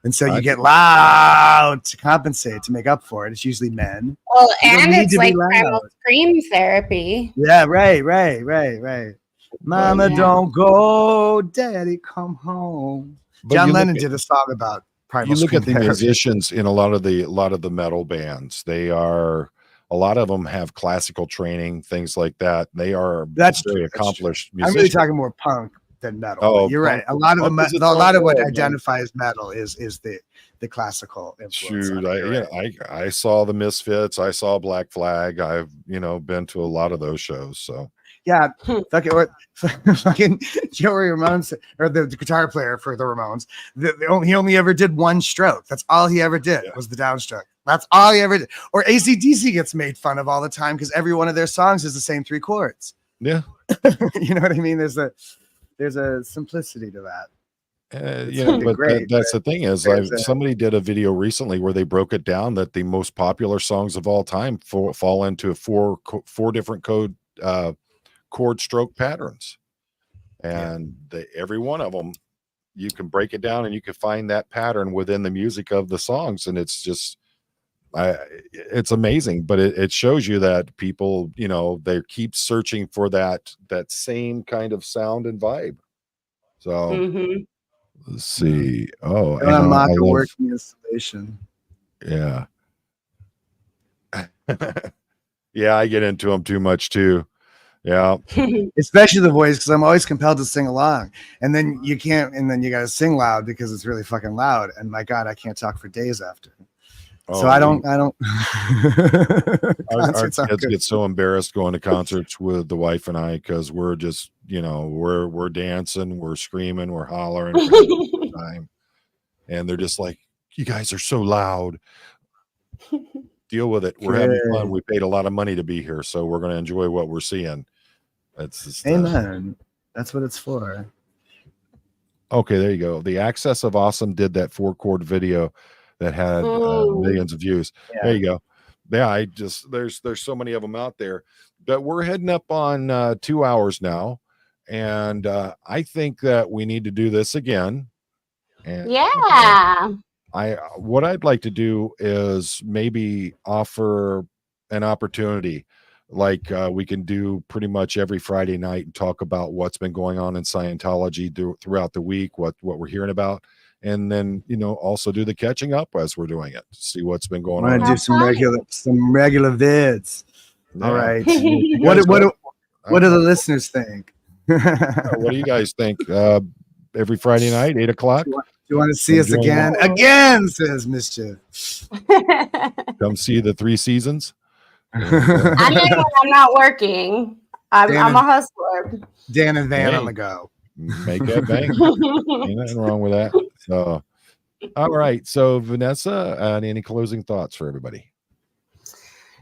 And so you get loud to compensate, to make up for it. It's usually men. Well, and it's like primal scream therapy. Yeah, right. Mama, don't go. Daddy, come home. But John Lennon did a song about primal scream. You look at the musicians in a lot of the metal bands. They are, a lot of them have classical training, things like that. They are very accomplished musicians. I'm really talking more punk than metal. Oh, you're right. A lot of what identifies as metal is the classical influence. Shoot, I saw the Misfits. I saw Black Flag. I've been to a lot of those shows. So yeah, fucking Joey Ramones, or the guitar player for the Ramones. He only ever did one stroke. That's all he ever did was the downstroke. That's all he ever did. Or AC/DC gets made fun of all the time because every one of their songs is the same 3 chords. Yeah, you know what I mean. There's a simplicity to that. But that's the thing is, somebody did a video recently where they broke it down that the most popular songs of all time fall into four different chord stroke patterns, and every one of them, you can break it down and you can find that pattern within the music of the songs, and it's just it's amazing. But it shows you that people, they keep searching for that same kind of sound and vibe. So let's see. Oh, and I'm not working installation. Yeah. Yeah, I get into them too much too. Yeah. Especially the voice, because I'm always compelled to sing along. And then you can't, and then you got to sing loud because it's really fucking loud. And my God, I can't talk for days after. So I don't. Our kids get so embarrassed going to concerts with the wife and I, because we're just, we're dancing, we're screaming, we're hollering all the time. And they're just like, you guys are so loud. Deal with it. We're having fun. We paid a lot of money to be here, so we're going to enjoy what we're seeing. That's just, amen. That's what it's for. Okay, there you go. The Access of Awesome did that 4-chord video that had millions of views. Yeah. There you go. Yeah, there's so many of them out there. But we're heading up on 2 hours now, and I think that we need to do this again. And what I'd like to do is maybe offer an opportunity, like we can do pretty much every Friday night and talk about what's been going on in Scientology throughout the week, what we're hearing about, and then also do the catching up as we're doing it, see what's been going on. I want to do some regular vids. Yeah. All right. What do the listeners think? What do you guys think? Every Friday night, 8 o'clock. Do you want to see us again? Again, says Mischief. Come see the 3 seasons. I'm not working. I'm a hustler. Dan and Van on the go. Make that bank. Ain't nothing wrong with that. So, all right. So, Vanessa, any closing thoughts for everybody?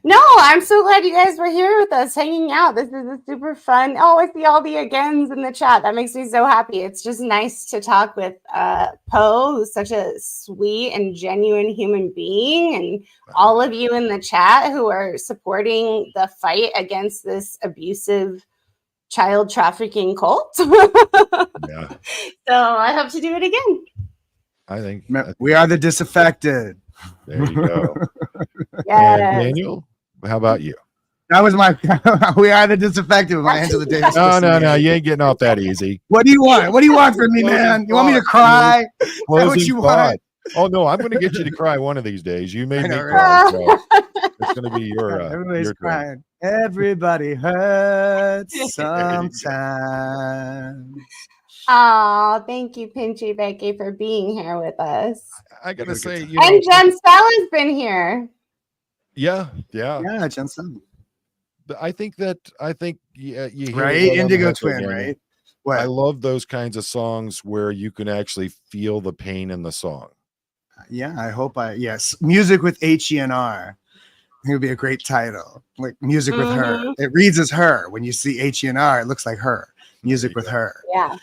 No, I'm so glad you guys were here with us, hanging out. This is super fun. Oh, I see all the agains in the chat. That makes me so happy. It's just nice to talk with Poe, who's such a sweet and genuine human being, and all of you in the chat who are supporting the fight against this abusive child trafficking cult. Yeah. So I hope to do it again. I think we are the disaffected. There you go. Yeah. Daniel, how about you? That was my we are the disaffected with my Angela Davis. No, you ain't getting off that easy. What do you want? What do you want from me, man? You want me to cry? Is that what you want? Oh no, I'm going to get you to cry one of these days. You made me cry. So it's going to be your everybody's crying. Everybody hurts sometimes. Oh, thank you, Pinchy Becky, for being here with us. I got to say, and Jen Spell has been here. Yeah, Jen Spell. I think you hear right, Indigo Twin, again. Right? What? I love those kinds of songs where you can actually feel the pain in the song. Yeah, I hope yes, music with HENR. It would be a great title, like music with her. It reads as her. When you see HENR, it looks like her. Music with her. Yeah.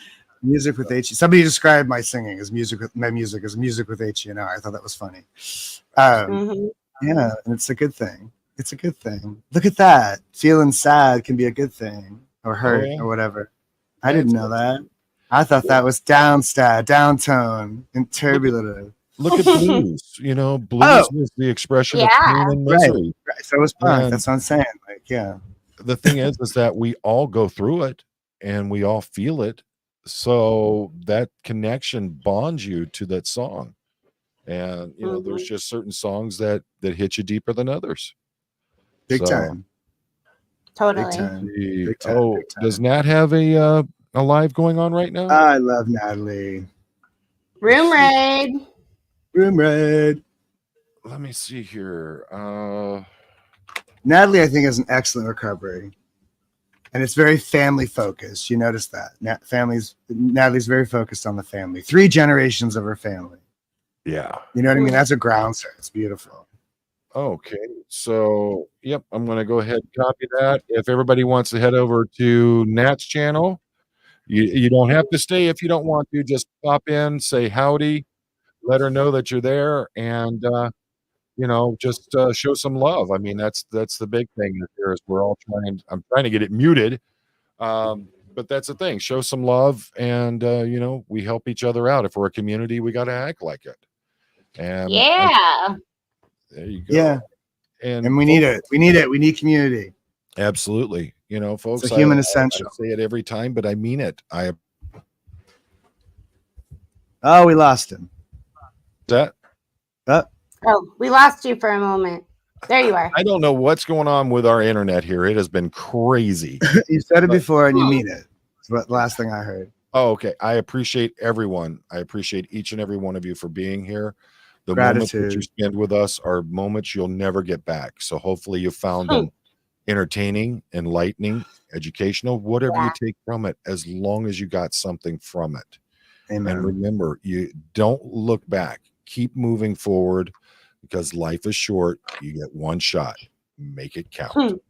Music with H. Somebody described my singing as music with H-E-N-R. I thought that was funny. Yeah, and it's a good thing. It's a good thing. Look at that. Feeling sad can be a good thing, or hurt, or whatever. I didn't know that. I thought that was downtone, and turbulent. Look at blues. You know, blues is the expression of pain and misery. Right. So was punk. That's what I'm saying. Like, yeah. The thing is that we all go through it and we all feel it. So that connection bonds you to that song. And you know, there's just certain songs that hit you deeper than others. Big time. Totally. Big time. Does Nat have a live going on right now? I love Natalie. Room raid. Let me see here. Natalie, I think, has an excellent recovery. And it's very family focused. You notice that. Natalie's very focused on the family. 3 generations of her family. Yeah. You know what I mean? That's a ground set. It's beautiful. Okay. So, yep, I'm going to go ahead and copy that. If everybody wants to head over to Nat's channel, you don't have to stay if you don't want to. Just pop in, say howdy, let her know that you're there, and you know, just show some love. I mean, that's the big thing here is we're all I'm trying to get it muted. But that's the thing. Show some love, and you know, we help each other out. If we're a community, we got to act like it. And there you go. Yeah. And we need it. We need community. Absolutely. You know, folks, it's a human essential. I say it every time, but I mean it. Oh, we lost him. Oh, we lost you for a moment. There you are. I don't know what's going on with our internet here. It has been crazy. You said it before and you mean it. It's the last thing I heard. Oh, okay. I appreciate everyone. I appreciate each and every one of you for being here. The Gratitude. moments that you spend with us are moments you'll never get back. So hopefully you found them entertaining, enlightening, educational, whatever you take from it, as long as you got something from it. Amen. And remember, you don't look back. Keep moving forward because life is short. You get one shot. Make it count.